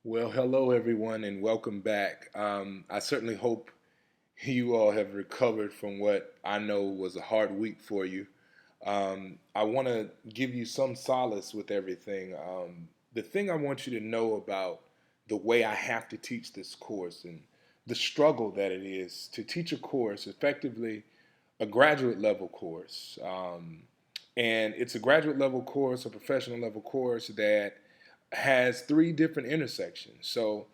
Well, hello everyone, and welcome back. I certainly hope you all have recovered from what I know was a hard week for you. I want to give you some solace with everything. The thing I want you to know about the way I have to teach this course and the struggle that it is to teach a course effectively, a graduate level course. And it's a graduate level course, a professional level course that has three different intersections. So,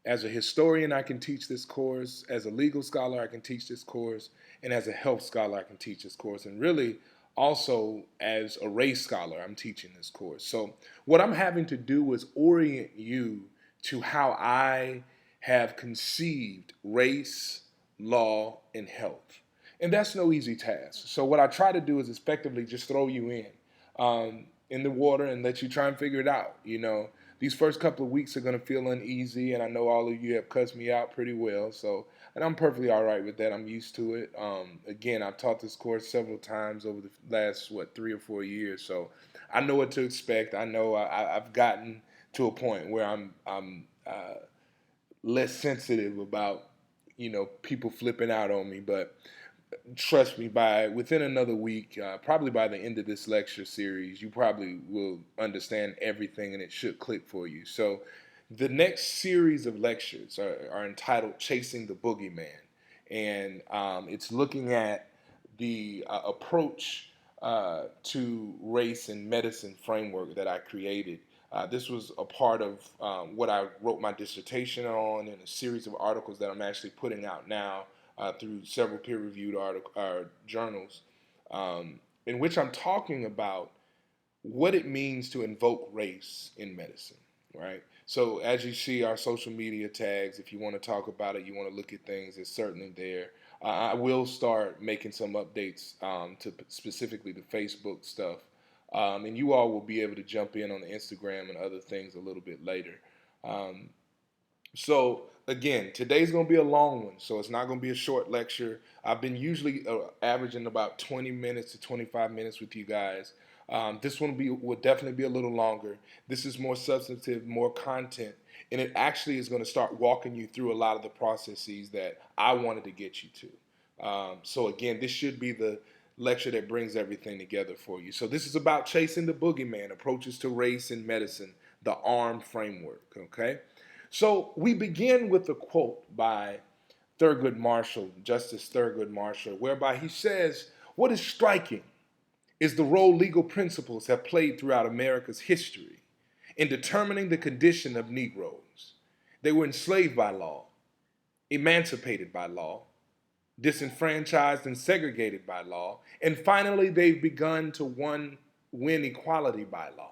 as a historian, I can teach this course. As a legal scholar, I can teach this course. And as a health scholar, I can teach this course. And really, also as a race scholar, I'm teaching this course. So, what I'm having to do is orient you to how I have conceived race, law, and health. And that's no easy task. So, what I try to do is effectively just throw you in the water and let you try and figure it out. These first couple of weeks are going to feel uneasy, and I know all of you have cussed me out pretty well. So, and I'm perfectly all right with that. I'm used to it. Again, I've taught this course several times over the last 3 or 4 years, so I know what to expect. I know I've gotten to a point where I'm less sensitive about people flipping out on me, but trust me, by within another week, probably by the end of this lecture series, you probably will understand everything and it should click for you. So, the next series of lectures are entitled Chasing the Boogeyman. And it's looking at the approach to race and medicine framework that I created. This was a part of what I wrote my dissertation on and a series of articles that I'm actually putting out now through several peer-reviewed journals, in which I'm talking about what it means to invoke race in medicine, right? So as you see our social media tags, if you want to talk about it, you want to look at things, it's certainly there. I will start making some updates to specifically the Facebook stuff, and you all will be able to jump in on the Instagram and other things a little bit later. Um, so again, today's going to be a long one, so it's not going to be a short lecture. I've been usually averaging about 20 minutes to 25 minutes with you guys. This one will definitely be a little longer. This is more substantive, more content, and it actually is going to start walking you through a lot of the processes that I wanted to get you to. So again, this should be the lecture that brings everything together for you. So this is about chasing the boogeyman, approaches to race and medicine, the ARM framework. Okay. So we begin with a quote by Thurgood Marshall, Justice Thurgood Marshall, whereby he says, "What is striking is the role legal principles have played throughout America's history in determining the condition of Negroes. They were enslaved by law, emancipated by law, disenfranchised and segregated by law, and finally they've begun to win equality by law."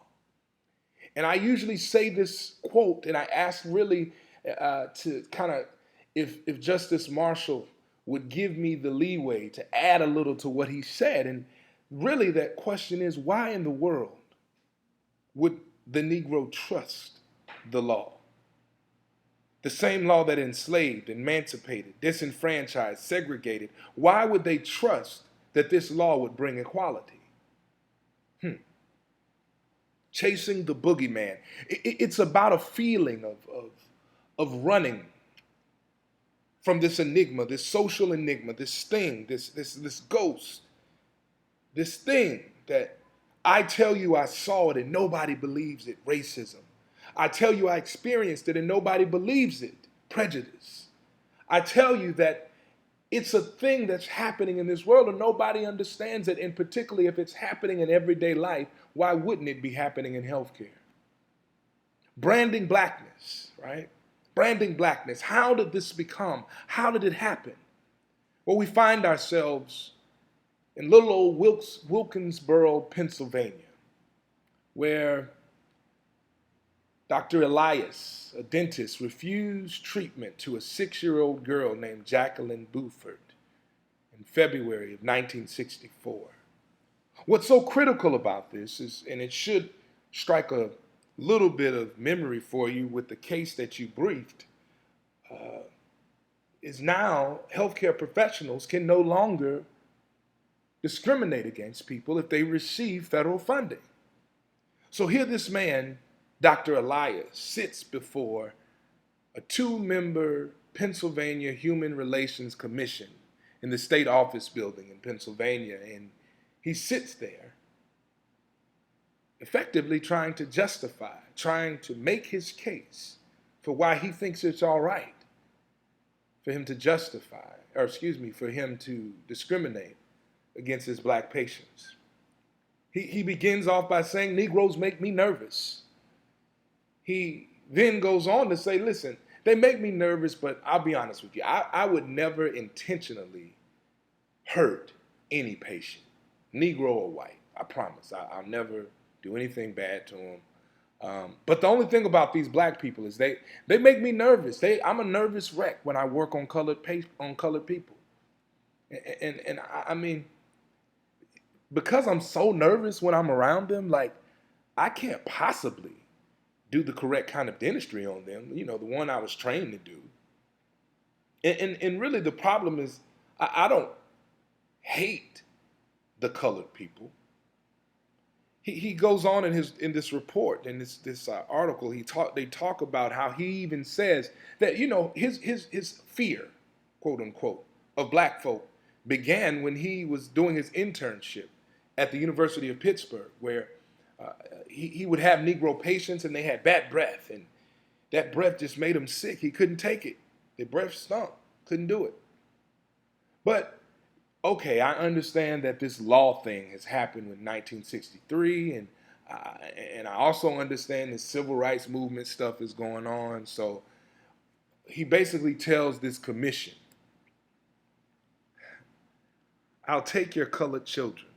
And I usually say this quote, and I ask really to kind of, if Justice Marshall would give me the leeway to add a little to what he said. And really, that question is, why in the world would the Negro trust the law? The same law that enslaved, emancipated, disenfranchised, segregated. Why would they trust that this law would bring equality? Chasing the boogeyman. It's about a feeling of running from this enigma, this social enigma, this thing, this ghost, this thing that I tell you I saw it and nobody believes it, racism. I tell you I experienced it and nobody believes it, prejudice. I tell you that it's a thing that's happening in this world and nobody understands it. And particularly if it's happening in everyday life, why wouldn't it be happening in healthcare? Branding blackness, right? Branding blackness. How did this become? How did it happen? Well, we find ourselves in little old Wilkinsboro, Pennsylvania, where Dr. Elias, a dentist, refused treatment to a 6-year-old girl named Jacqueline Buford in February of 1964. What's so critical about this is, and it should strike a little bit of memory for you with the case that you briefed, is now healthcare professionals can no longer discriminate against people if they receive federal funding. So here this man Dr. Elias sits before a two-member Pennsylvania Human Relations Commission in the state office building in Pennsylvania, and he sits there effectively trying to justify, trying to make his case for why he thinks it's all right for him to justify, or excuse me, for him to discriminate against his black patients. He begins off by saying, Negroes make me nervous. He then goes on to say, listen, they make me nervous, but I'll be honest with you. I would never intentionally hurt any patient, Negro or white. I promise. I'll never do anything bad to them. But the only thing about these black people is they make me nervous. I'm a nervous wreck when I work on colored people. And I mean, because I'm so nervous when I'm around them, like I can't possibly do the correct kind of dentistry on them, the one I was trained to do. And really the problem is I don't hate the colored people. He goes on in this report, in this article, they talk about how he even says that, his fear, quote unquote, of black folk began when he was doing his internship at the University of Pittsburgh, where he would have Negro patients and they had bad breath, and that breath just made him sick. He couldn't take it. The breath stunk. Couldn't do it. But, okay, I understand that this law thing has happened in 1963, and I also understand the civil rights movement stuff is going on. So he basically tells this commission, I'll take your colored children.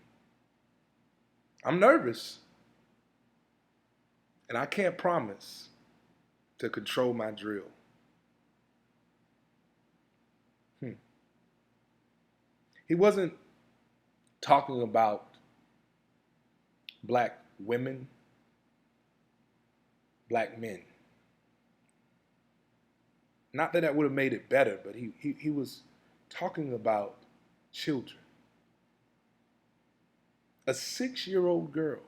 I'm nervous, and I can't promise to control my drill. He wasn't talking about black women, black men. Not that would have made it better, but he was talking about children. A 6-year-old girl.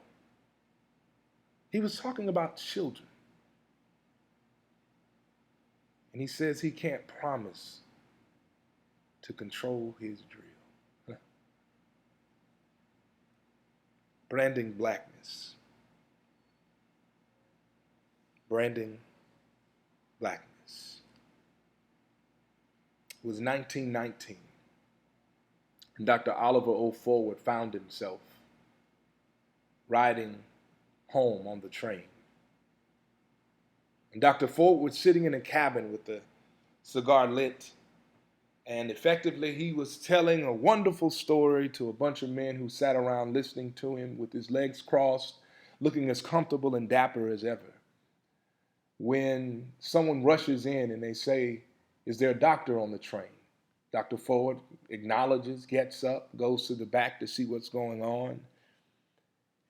He was talking about children. And he says he can't promise to control his drill. Branding blackness. Branding blackness. It was 1919, and Dr. Oliver O. Forward found himself riding home on the train. And Dr. Forward was sitting in a cabin with the cigar lit, and effectively he was telling a wonderful story to a bunch of men who sat around listening to him with his legs crossed, looking as comfortable and dapper as ever. When someone rushes in and they say, is there a doctor on the train? Dr. Forward acknowledges, gets up, goes to the back to see what's going on,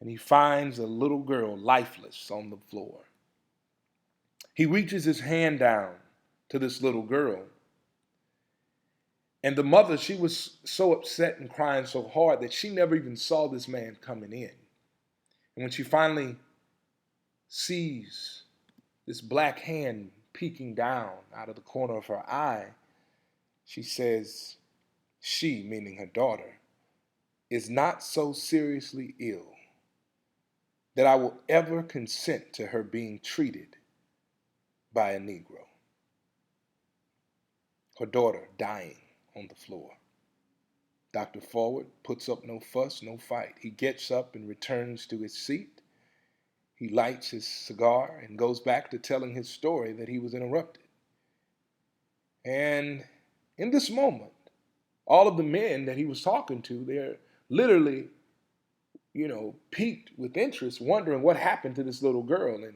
and he finds a little girl lifeless on the floor. He reaches his hand down to this little girl, and the mother, she was so upset and crying so hard that she never even saw this man coming in. And when she finally sees this black hand peeking down out of the corner of her eye, she says, she, meaning her daughter, is not so seriously ill that I will ever consent to her being treated by a Negro. Her daughter dying on the floor. Dr. Forward puts up no fuss, no fight. He gets up and returns to his seat. He lights his cigar and goes back to telling his story that he was interrupted. And in this moment, all of the men that he was talking to, they're literally, piqued with interest, wondering what happened to this little girl. And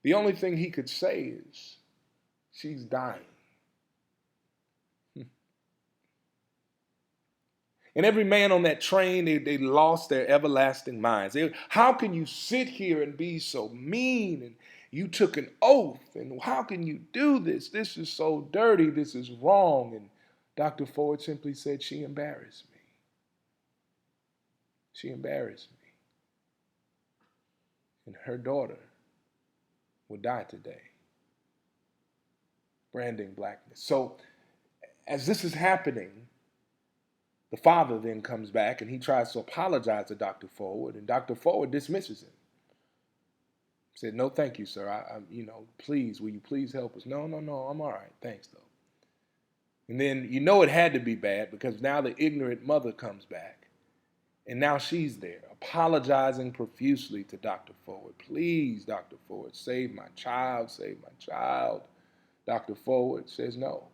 the only thing he could say is, she's dying. And every man on that train, they lost their everlasting minds. How can you sit here and be so mean? And you took an oath. And how can you do this? This is so dirty. This is wrong. And Dr. Forward simply said, she embarrassed me. She embarrassed me. And her daughter will die today. Branding blackness. So as this is happening, the father then comes back and he tries to apologize to Dr. Forward, and Dr. Forward dismisses him. Said, no, thank you, sir. Please, will you please help us? No, I'm all right. Thanks, though. And then it had to be bad because now the ignorant mother comes back. And now she's there, apologizing profusely to Dr. Forward. Please, Dr. Forward, save my child, save my child. Dr. Forward says no.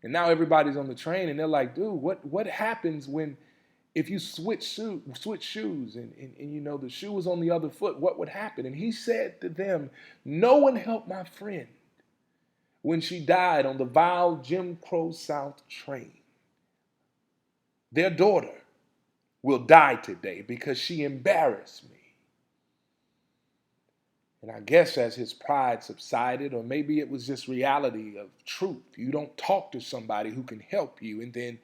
And now everybody's on the train and they're like, dude, what happens if you switch shoes and the shoe was on the other foot, what would happen? And he said to them, no one helped my friend when she died on the vile Jim Crow South train. Their daughter will die today because she embarrassed me. And I guess as his pride subsided, or maybe it was just reality of truth, you don't talk to somebody who can help you and then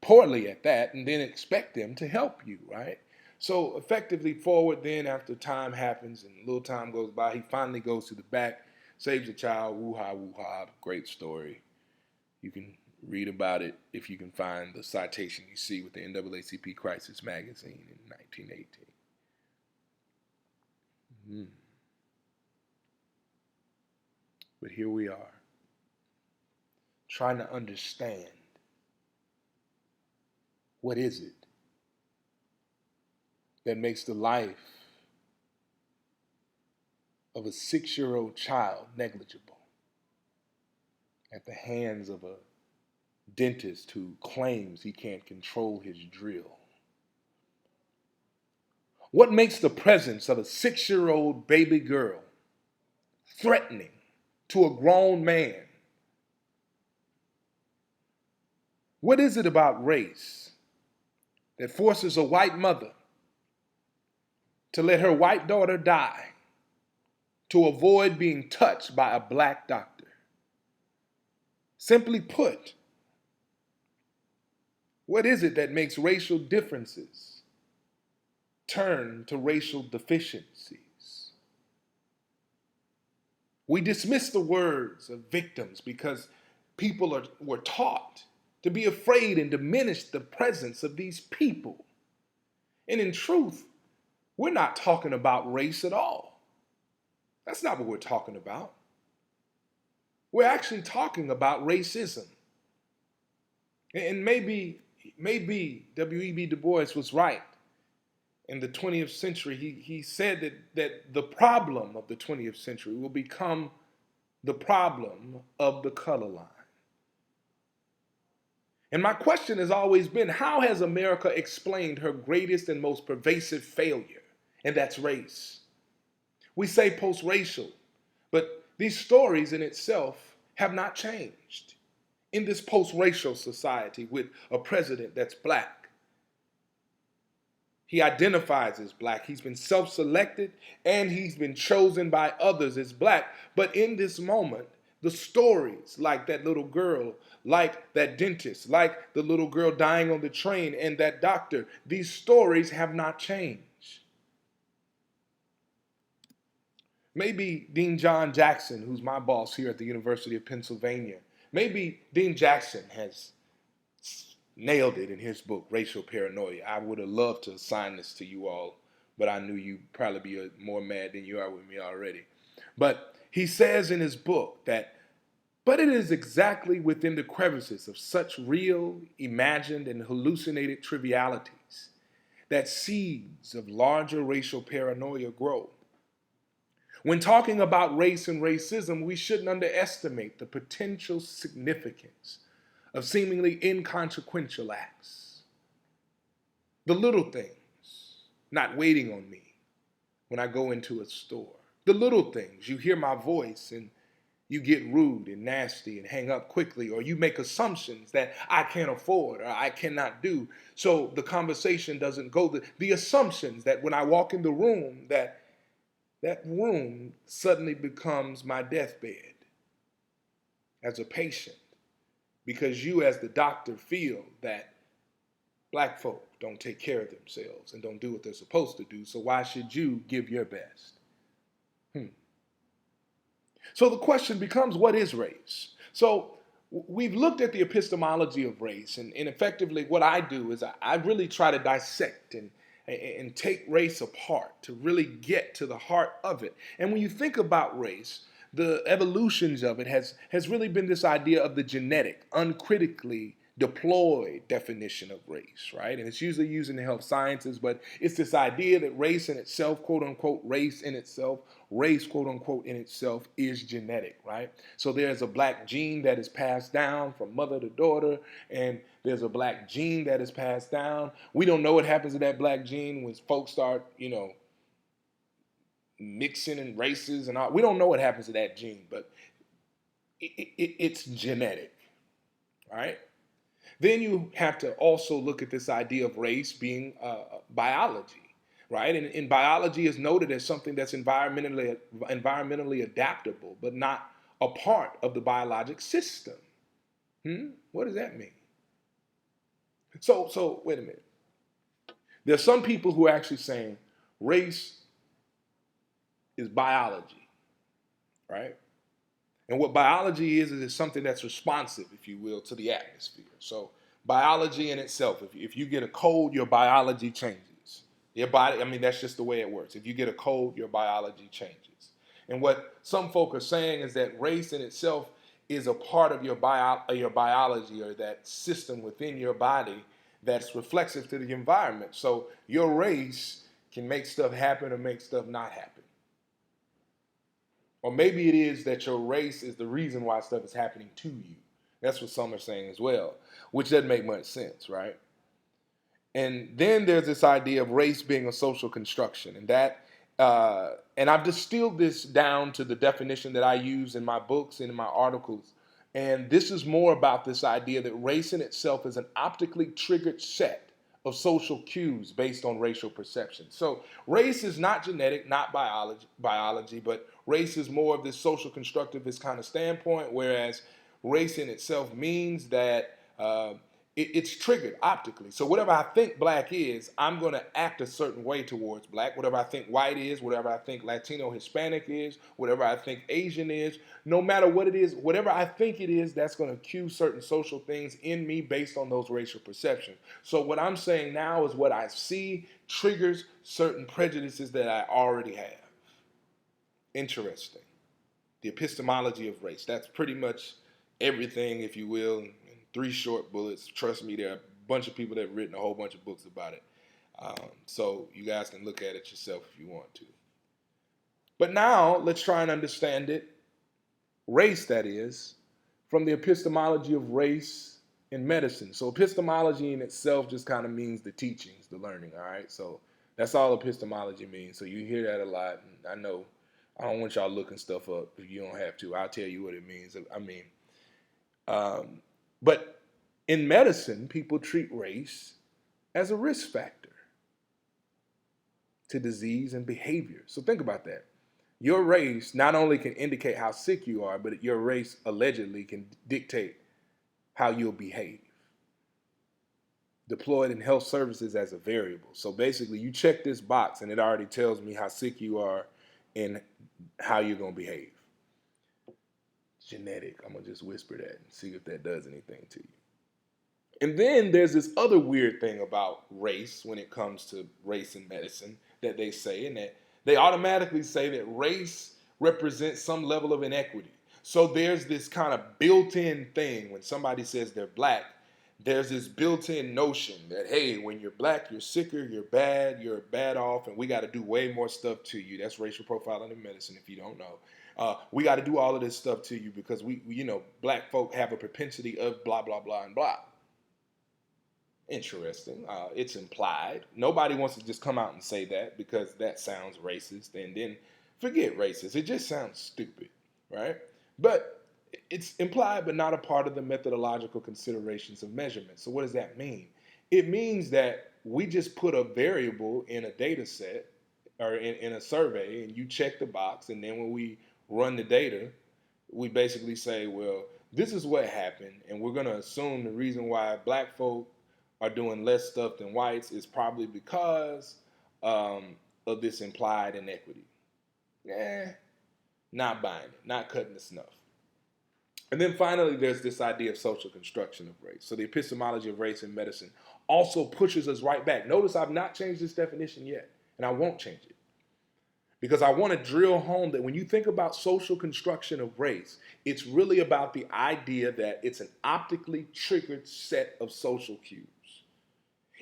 poorly at that and then expect them to help you, right? So effectively Forward then, after time happens and a little time goes by, he finally goes to the back, saves the child, woo-ha, woo-ha, great story. You can read about it if you can find the citation you see with the NAACP Crisis magazine in 1918. But here we are, trying to understand, what is it that makes the life of a 6-year-old child negligible at the hands of a dentist who claims he can't control his drill? What makes the presence of a 6-year-old baby girl threatening to a grown man? What is it about race that forces a white mother to let her white daughter die to avoid being touched by a black doctor? Simply put, what is it that makes racial differences turn to racial deficiencies? We dismiss the words of victims because people were taught to be afraid and diminish the presence of these people. And in truth, we're not talking about race at all. That's not what we're talking about. We're actually talking about racism. And maybe W.E.B. Du Bois was right. In the 20th century, he said that the problem of the 20th century will become the problem of the color line. And my question has always been, how has America explained her greatest and most pervasive failure? And that's race. We say post-racial, but these stories in itself have not changed. In this post-racial society with a president that's black, he identifies as black. He's been self-selected and he's been chosen by others as black. But in this moment, the stories like that little girl, like that dentist, like the little girl dying on the train and that doctor, these stories have not changed. Maybe Dean John Jackson, who's my boss here at the University of Pennsylvania, maybe Dean Jackson has nailed it in his book, Racial Paranoia. I would have loved to assign this to you all, but I knew you'd probably be more mad than you are with me already. But he says in his book that, but it is exactly within the crevices of such real, imagined, and hallucinated trivialities that seeds of larger racial paranoia grow. When talking about race and racism, we shouldn't underestimate the potential significance of seemingly inconsequential acts. The little things, not waiting on me when I go into a store. The little things, you hear my voice and you get rude and nasty and hang up quickly, or you make assumptions that I can't afford or I cannot do. So the conversation doesn't go. The assumptions that when I walk in the room, that room suddenly becomes my deathbed as a patient. Because you as the doctor feel that black folk don't take care of themselves and don't do what they're supposed to do, so why should you give your best? So the question becomes, what is race? So we've looked at the epistemology of race, and effectively what I do is I really try to dissect and take race apart to really get to the heart of it. And when you think about race, the evolutions of it has really been this idea of the genetic, uncritically deployed definition of race, right? And it's usually used in the health sciences, but it's this idea that race in itself, quote unquote, race, quote unquote, in itself is genetic, right? So there's a black gene that is passed down from mother to daughter, and there's a black gene that is passed down. We don't know what happens to that black gene when folks start, mixing and races and all. We don't know what happens to that gene, but it's genetic, right? Then you have to also look at this idea of race being biology, right? And biology is noted as something that's environmentally adaptable, but not a part of the biologic system. What does that mean? So wait a minute. There's some people who are actually saying race is biology, right? And what biology is it's something that's responsive, if you will, to the atmosphere. So biology in itself, if you get a cold, your biology changes. Your body, I mean, that's just the way it works. If you get a cold, your biology changes. And what some folk are saying is that race in itself is a part of your biology or that system within your body that's reflexive to the environment. So your race can make stuff happen or make stuff not happen. Or maybe it is that your race is the reason why stuff is happening to you. That's what some are saying as well, which doesn't make much sense, right? And then there's this idea of race being a social construction, and I've distilled this down to the definition that I use in my books and in my articles. And this is more about this idea that race in itself is an optically triggered set of social cues based on racial perception. So race is not genetic, not biology, but race is more of this social constructivist kind of standpoint, whereas race in itself means that it's triggered optically. So whatever I think black is, I'm going to act a certain way towards black. Whatever I think white is, whatever I think Latino, Hispanic is, whatever I think Asian is, no matter what it is, whatever I think it is, that's going to cue certain social things in me based on those racial perceptions. So what I'm saying now is what I see triggers certain prejudices that I already have. Interesting. The epistemology of race. That's pretty much everything, if you will, in 3 short bullets. Trust me, there are a bunch of people that have written a whole bunch of books about it. So you guys can look at it yourself if you want to. But now let's try and understand it, race that is, from the epistemology of race in medicine. So epistemology in itself just kind of means the teachings, the learning, all right? So that's all epistemology means. So you hear that a lot, and I know I don't want y'all looking stuff up if you don't have to. I'll tell you what it means. But in medicine, people treat race as a risk factor to disease and behavior. So think about that. Your race not only can indicate how sick you are, but your race allegedly can dictate how you'll behave. Deployed in health services as a variable. So basically, you check this box and it already tells me how sick you are and how you're going to behave. Genetic. I'm going to just whisper that and see if that does anything to you. And then there's this other weird thing about race when it comes to race in medicine that they say, and that they automatically say that race represents some level of inequity. So there's this kind of built-in thing when somebody says they're black, there's this built-in notion that, hey, when you're black, you're sicker, you're bad off, and we got to do way more stuff to you. That's racial profiling in medicine, if you don't know. We got to do all of this stuff to you because we black folk have a propensity of blah, blah, blah, and blah. Interesting. It's implied. Nobody wants to just come out and say that because that sounds racist. And then forget racist. It just sounds stupid, right? But it's implied but not a part of the methodological considerations of measurement. So what does that mean? It means that we just put a variable in a data set or in a survey and you check the box, and then when we run the data, we basically say, well, this is what happened, and we're going to assume the reason why black folk are doing less stuff than whites is probably because of this implied inequity. Not buying it, not cutting the snuff. And then finally, there's this idea of social construction of race. So the epistemology of race in medicine also pushes us right back. Notice I've not changed this definition yet, and I won't change it. Because I want to drill home that when you think about social construction of race, it's really about the idea that it's an optically triggered set of social cues.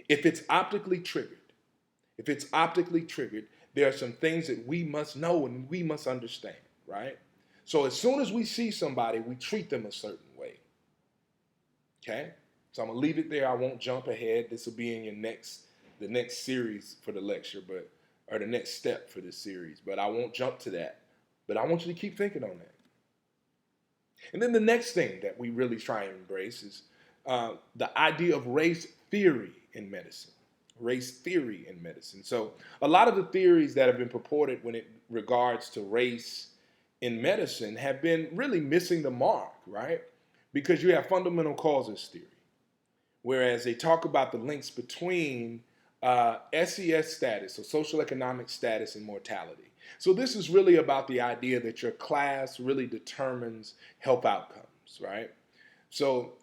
If it's optically triggered, there are some things that we must know and we must understand, right? So as soon as we see somebody, we treat them a certain way. Okay? So I'm gonna leave it there. I won't jump ahead. This will be in the next series for the lecture, or the next step for this series. But I won't jump to that. But I want you to keep thinking on that. And then the next thing that we really try and embrace is the idea of race theory in medicine. Race theory in medicine. So a lot of the theories that have been purported when it regards to race in medicine have been really missing the mark, right? Because you have fundamental causes theory, whereas they talk about the links between SES status, so social economic status, and mortality. So this is really about the idea that your class really determines health outcomes, right? So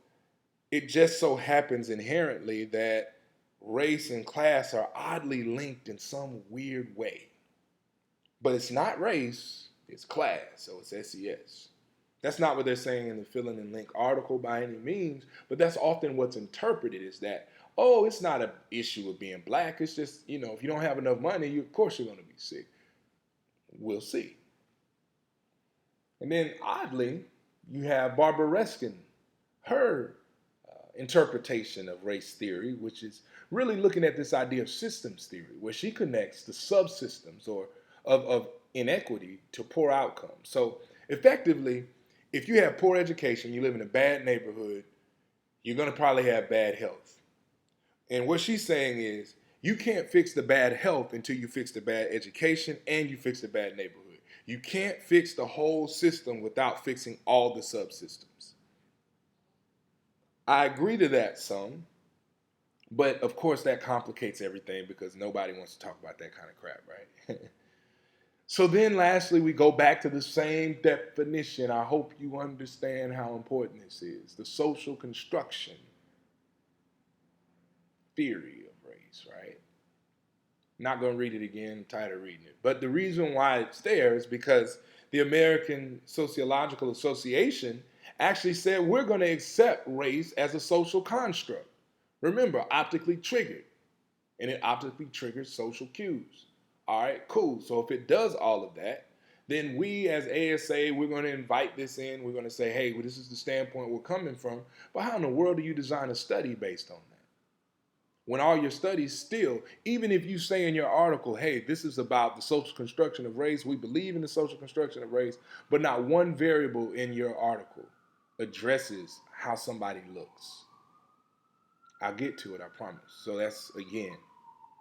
it just so happens inherently that race and class are oddly linked in some weird way. But it's not race, it's class, so it's SES. That's not what they're saying in the fill in and link article by any means, but that's often what's interpreted is that, oh, it's not an issue of being black. It's just, if you don't have enough money, of course you're going to be sick. We'll see. And then oddly, you have Barbara Reskin, her interpretation of race theory, which is really looking at this idea of systems theory, where she connects the subsystems of inequity to poor outcomes. So effectively, if you have poor education, you live in a bad neighborhood, you're going to probably have bad health. And what she's saying is, you can't fix the bad health until you fix the bad education and you fix the bad neighborhood. You can't fix the whole system without fixing all the subsystems. I agree to that some, but of course that complicates everything because nobody wants to talk about that kind of crap, right? So then lastly, we go back to the same definition. I hope you understand how important this is. The social construction theory of race, right? Not going to read it again. I'm tired of reading it. But the reason why it's there is because the American Sociological Association actually said we're going to accept race as a social construct. Remember, optically triggered. And it optically triggers social cues. All right, cool. So if it does all of that, then we as ASA, we're going to invite this in. We're going to say, hey, well, this is the standpoint we're coming from. But how in the world do you design a study based on that? When all your studies still, even if you say in your article, hey, this is about the social construction of race, we believe in the social construction of race, but not one variable in your article addresses how somebody looks. I'll get to it, I promise. So that's, again,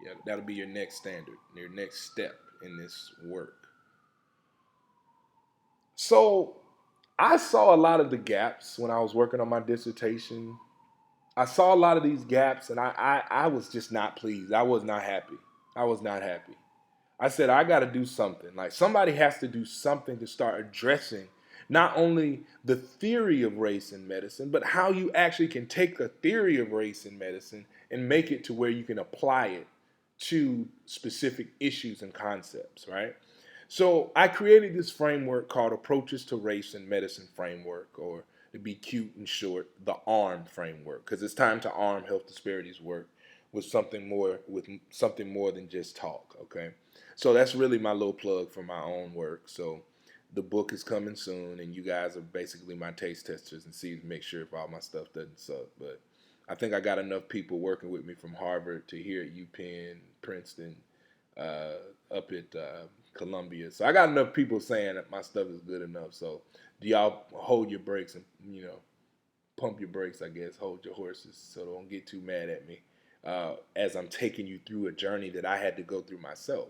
yeah, that'll be your next standard, your next step in this work. So I saw a lot of the gaps when I was working on my dissertation. I saw a lot of these gaps and I was just not pleased. I was not happy. I said, I got to do something. Like somebody has to do something to start addressing not only the theory of race in medicine, but how you actually can take a theory of race in medicine and make it to where you can apply it to specific issues and concepts, right? So I created this framework called Approaches to Race in Medicine Framework, or to be cute and short, the ARM framework, because it's time to arm health disparities work with something more than just talk, okay? So that's really my little plug for my own work. So the book is coming soon, and you guys are basically my taste testers and see to make sure if all my stuff doesn't suck. But I think I got enough people working with me from Harvard to here at UPenn, Princeton, up at Columbia. So I got enough people saying that my stuff is good enough. So do y'all hold your brakes and, pump your brakes, I guess, hold your horses so don't get too mad at me as I'm taking you through a journey that I had to go through myself.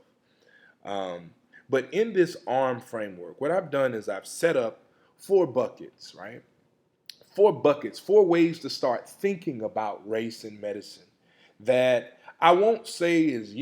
But in this ARM framework, what I've done is I've set up 4 buckets, right? 4 buckets, 4 ways to start thinking about race in medicine that I won't say is,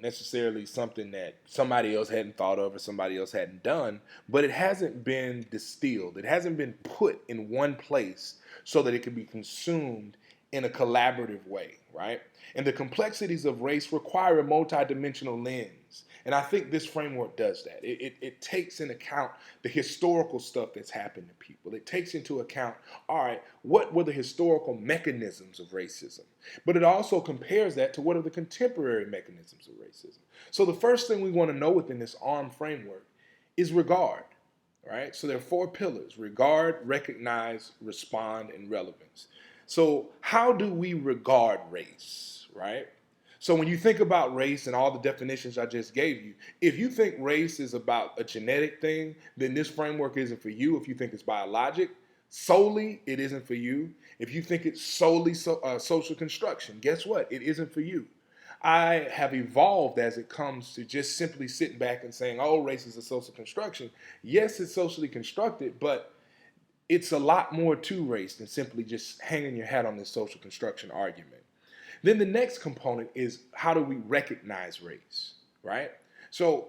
necessarily something that somebody else hadn't thought of or somebody else hadn't done, but it hasn't been distilled. It hasn't been put in one place so that it can be consumed in a collaborative way, right? And the complexities of race require a multidimensional lens. And I think this framework does that. It takes into account the historical stuff that's happened to people. It takes into account, all right, what were the historical mechanisms of racism? But it also compares that to what are the contemporary mechanisms of racism. So the first thing we want to know within this ARM framework is regard, right? So there are four pillars: regard, recognize, respond, and relevance. So how do we regard race, right? So when you think about race and all the definitions I just gave you, if you think race is about a genetic thing, then this framework isn't for you. If you think it's biologic, solely, it isn't for you. If you think it's solely social construction, guess what? It isn't for you. I have evolved as it comes to just simply sitting back and saying, oh, race is a social construction. Yes, it's socially constructed, but it's a lot more to race than simply just hanging your hat on this social construction argument. Then the next component is, how do we recognize race, right? So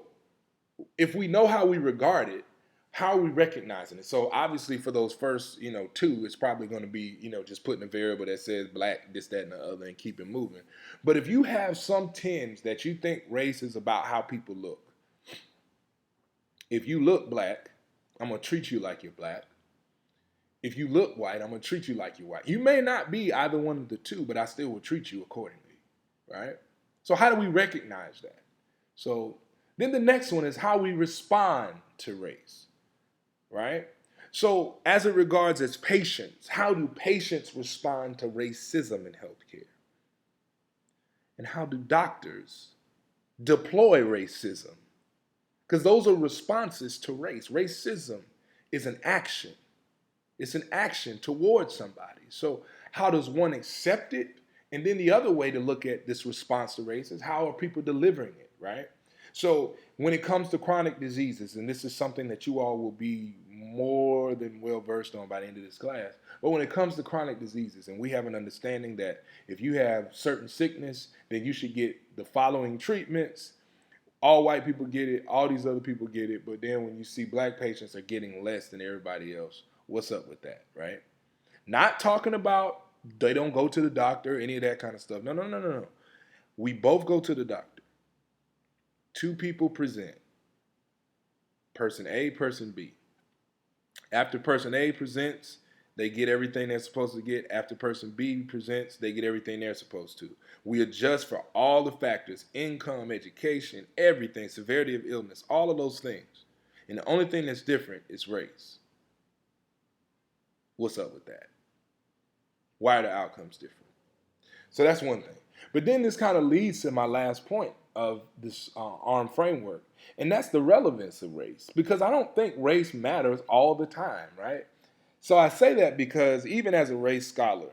if we know how we regard it, how are we recognizing it? So obviously for those first, two, it's probably going to be, just putting a variable that says black, this, that, and the other, and keep it moving. But if you have some tinge that you think race is about how people look, if you look black, I'm going to treat you like you're black. If you look white, I'm going to treat you like you're white. You may not be either one of the two, but I still will treat you accordingly, right? So how do we recognize that? So then the next one is how we respond to race, right? So as it regards as patients, how do patients respond to racism in healthcare? And how do doctors deploy racism? Because those are responses to race. Racism is an action. It's an action towards somebody. So how does one accept it? And then the other way to look at this response to race is, how are people delivering it, right? So when it comes to chronic diseases, and this is something that you all will be more than well versed on by the end of this class, but when it comes to chronic diseases, and we have an understanding that if you have certain sickness, then you should get the following treatments. All white people get it, all these other people get it, but then when you see black patients are getting less than everybody else, what's up with that, right? Not talking about they don't go to the doctor, any of that kind of stuff. No. We both go to the doctor. Two people present. Person A, person B. After person A presents, they get everything they're supposed to get. After person B presents, they get everything they're supposed to. We adjust for all the factors: income, education, everything, severity of illness, all of those things. And the only thing that's different is race. What's up with that? Why are the outcomes different? So that's one thing. But then this kind of leads to my last point of this ARM framework, and that's the relevance of race. Because I don't think race matters all the time, right? So I say that because even as a race scholar,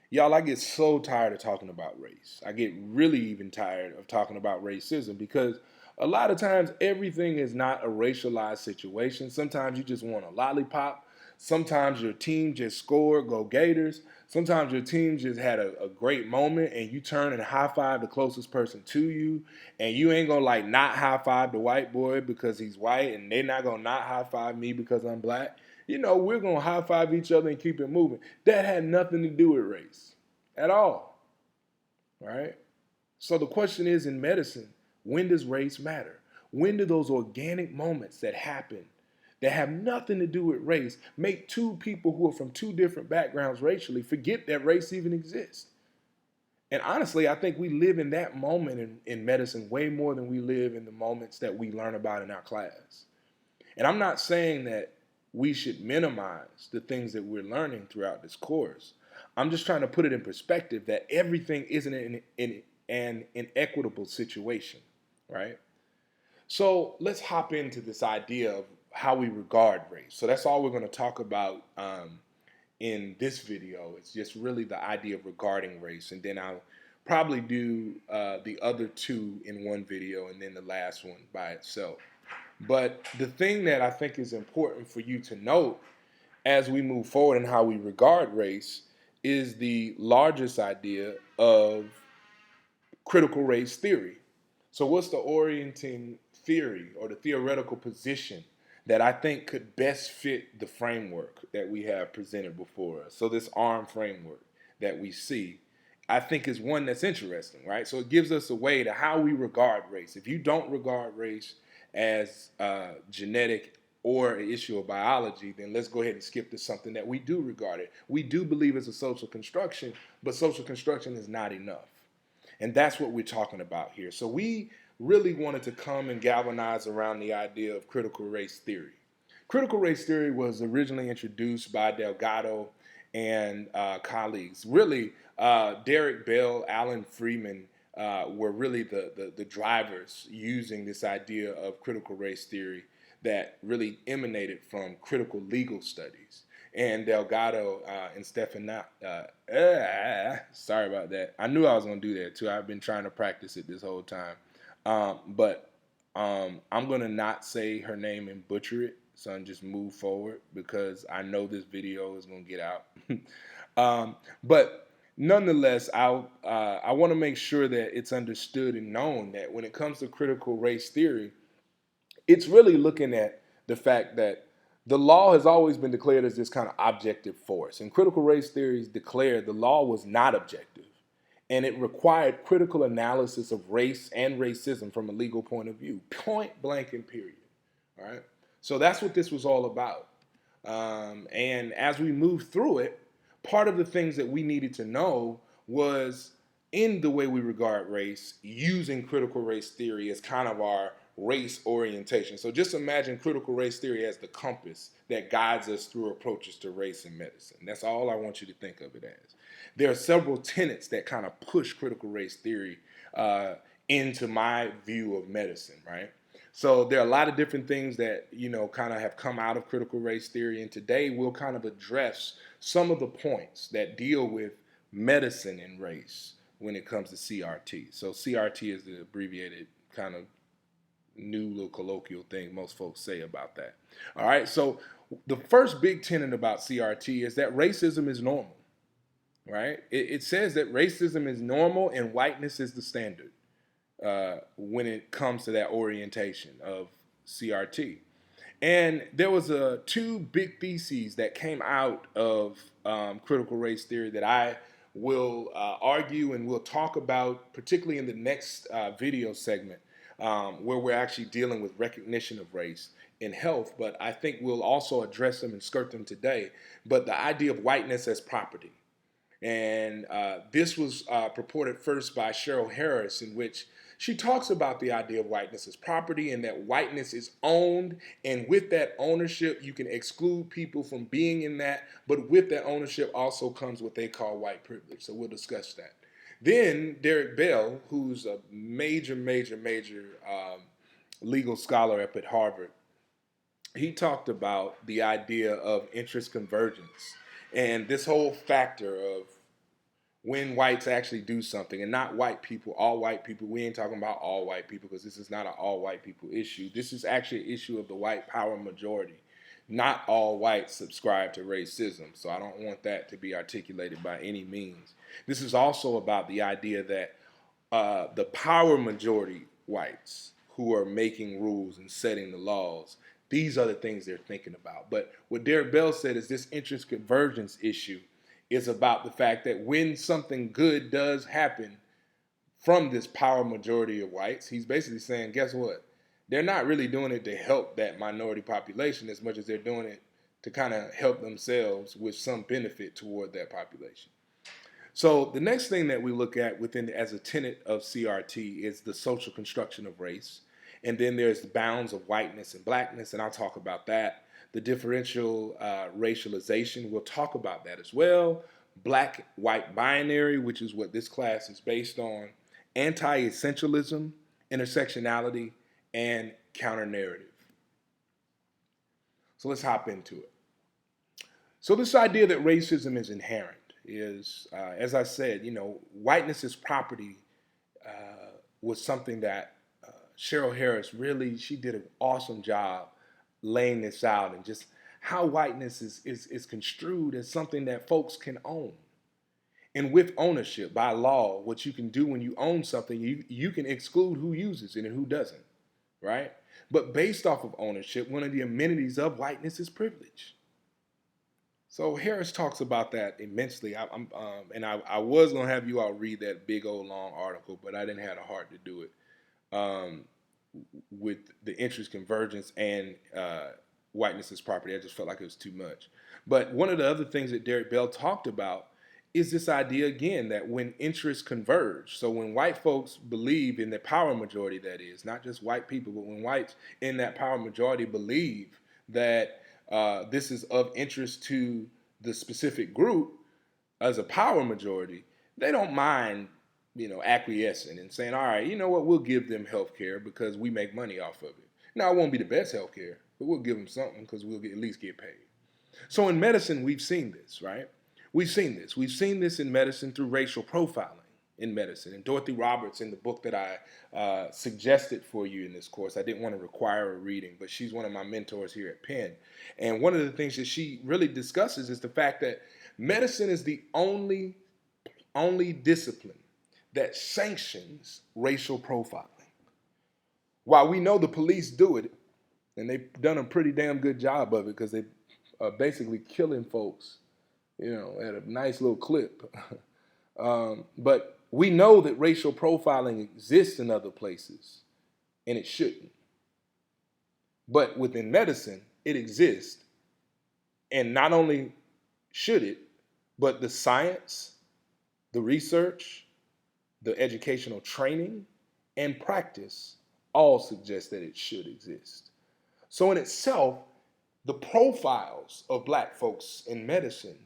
y'all, I get so tired of talking about race. I get really even tired of talking about racism, because a lot of times everything is not a racialized situation. Sometimes you just want a lollipop. Sometimes your team just scored, go Gators. Sometimes your team just had a great moment and you turn and high five the closest person to you, and you ain't gonna like not high five the white boy because he's white, and they're not gonna not high five me because I'm black. We're gonna high five each other and keep it moving. That had nothing to do with race at all, right? So the question is, in medicine, when does race matter? When do those organic moments that happen that have nothing to do with race make two people who are from two different backgrounds racially forget that race even exists? And honestly, I think we live in that moment in medicine way more than we live in the moments that we learn about in our class. And I'm not saying that we should minimize the things that we're learning throughout this course. I'm just trying to put it in perspective that everything isn't an inequitable situation, right? So let's hop into this idea of how we regard race. So that's all we're going to talk about in this video. It's just really the idea of regarding race, and then I'll probably do the other two in one video, and then the last one by itself. But the thing that I think is important for you to note as we move forward in how we regard race is the largest idea of critical race theory. So, what's the orienting theory or the theoretical position that I think could best fit the framework that we have presented before us? So, this ARM framework that we see, I think, is one that's interesting, right? So, it gives us a way to how we regard race. If you don't regard race as genetic or an issue of biology, then let's go ahead and skip to something that we do regard it. We do believe it's a social construction, but social construction is not enough. And that's what we're talking about here. So we really wanted to come and galvanize around the idea of critical race theory. Critical race theory was originally introduced by Delgado and colleagues. Really, Derek Bell, Alan Freeman were really the drivers using this idea of critical race theory that really emanated from critical legal studies. And Delgado and sorry about that. I knew I was going to do that too. I've been trying to practice it this whole time. But I'm going to not say her name and butcher it. So I'm just move forward because I know this video is going to get out. But nonetheless, I want to make sure that it's understood and known that when it comes to critical race theory, it's really looking at the fact that the law has always been declared as this kind of objective force. And critical race theories declared the law was not objective. And it required critical analysis of race and racism from a legal point of view, point blank and period. All right. So that's what this was all about. And as we moved through it, part of the things that we needed to know was in the way we regard race, using critical race theory as kind of our race orientation. So just imagine critical race theory as the compass that guides us through approaches to race and medicine. That's all I want you to think of it as. There are several tenets that kind of push critical race theory into my view of medicine, right? So there are a lot of different things that, kind of have come out of critical race theory. And today we'll kind of address some of the points that deal with medicine and race when it comes to CRT. So CRT is the abbreviated kind of new little colloquial thing most folks say about that. All right, so the first big tenet about CRT is that racism is normal, right? It says that racism is normal and whiteness is the standard when it comes to that orientation of CRT. And there was two big theses that came out of critical race theory that I will argue and we'll talk about, particularly in the next video segment, where we're actually dealing with recognition of race in health. But I think we'll also address them and skirt them today. But the idea of whiteness as property. And this was purported first by Cheryl Harris, in which she talks about the idea of whiteness as property and that whiteness is owned. And with that ownership, you can exclude people from being in that. But with that ownership also comes what they call white privilege. So we'll discuss that. Then Derek Bell, who's a major legal scholar up at Harvard, he talked about the idea of interest convergence and this whole factor of when whites actually do something, and not white people, all white people. We ain't talking about all white people because this is not an all white people issue. This is actually an issue of the white power majority. Not all whites subscribe to racism, so I don't want that to be articulated by any means. This is also about the idea that the power majority whites who are making rules and setting the laws, these are the things they're thinking about. But what Derek Bell said is this interest convergence issue is about the fact that when something good does happen from this power majority of whites, he's basically saying, guess what? They're not really doing it to help that minority population as much as they're doing it to kind of help themselves with some benefit toward that population. So the next thing that we look at within as a tenet of CRT is the social construction of race. And then there's the bounds of whiteness and blackness, and I'll talk about that. The differential racialization, we'll talk about that as well. Black-white binary, which is what this class is based on. Anti-essentialism, intersectionality, and counter-narrative. So let's hop into it. So this idea that racism is inherent is, as I said, whiteness as property was something that Cheryl Harris she did an awesome job laying this out, and just how whiteness is construed as something that folks can own. And with ownership, by law, what you can do when you own something, you can exclude who uses it and who doesn't, right? But based off of ownership, one of the amenities of whiteness is privilege. So Harris talks about that immensely. I was gonna have you all read that big old long article, but I didn't have the heart to do it. Um, with the interest convergence and whiteness as property, I just felt like it was too much. But one of the other things that Derek Bell talked about is this idea again that when interests converge, so when white folks believe in the power majority, that is, not just white people, but when whites in that power majority believe that this is of interest to the specific group as a power majority, they don't mind, acquiescing and saying, all right, you know what, we'll give them health care because we make money off of it. Now, it won't be the best health care, but we'll give them something because we'll at least get paid. So in medicine, we've seen this, right? We've seen this. We've seen this in medicine through racial profiling in medicine. And Dorothy Roberts, in the book that I suggested for you in this course, I didn't want to require a reading, but she's one of my mentors here at Penn. And one of the things that she really discusses is the fact that medicine is the only discipline that sanctions racial profiling. While we know the police do it, and they've done a pretty damn good job of it because they are basically killing folks, at a nice little clip. But we know that racial profiling exists in other places, and it shouldn't. But within medicine, it exists. And not only should it, but the science, the research, the educational training, and practice all suggest that it should exist. So in itself, the profiles of black folks in medicine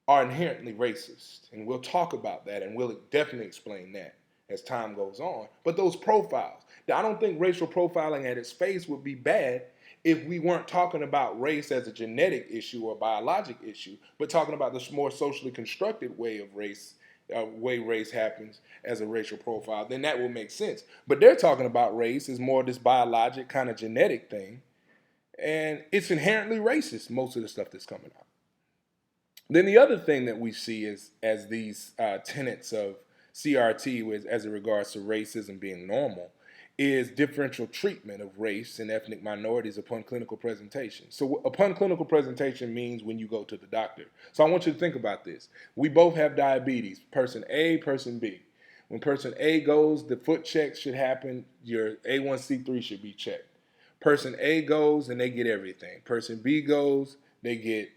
are inherently racist. And we'll talk about that, and we'll definitely explain that as time goes on. But those profiles, I don't think racial profiling at its face would be bad if we weren't talking about race as a genetic issue or biologic issue, but talking about this more socially constructed way of race, way race happens as a racial profile, then that will make sense. But they're talking about race as more this biologic kind of genetic thing, and it's inherently racist, most of the stuff that's coming out. Then the other thing that we see is as these tenets of CRT, as it regards to racism being normal, is differential treatment of race and ethnic minorities upon clinical presentation. So upon clinical presentation means when you go to the doctor. So I want you to think about this. We both have diabetes, person A, person B. When person A goes, the foot check should happen, your A1C3 should be checked. Person A goes and they get everything. Person B goes, they get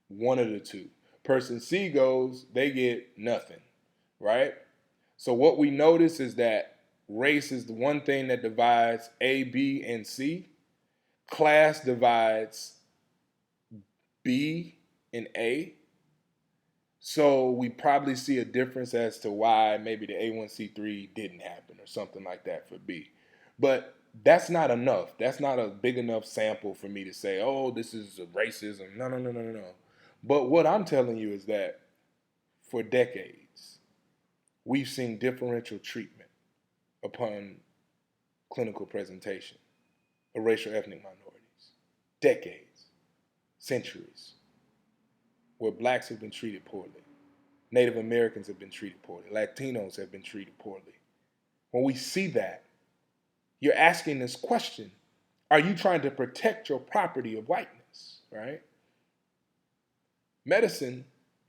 one of the two. Person C goes, they get nothing, right? So what we notice is that race is the one thing that divides A, B, and C. Class divides B and A. So we probably see a difference as to why maybe the A1C3 didn't happen or something like that for B. But that's not enough. That's not a big enough sample for me to say, oh, this is racism. No. But what I'm telling you is that for decades, we've seen differential treatment upon clinical presentation of racial ethnic minorities. Decades, centuries, where blacks have been treated poorly. Native Americans have been treated poorly. Latinos have been treated poorly. When we see that, you're asking this question, are you trying to protect your property of whiteness, right? Medicine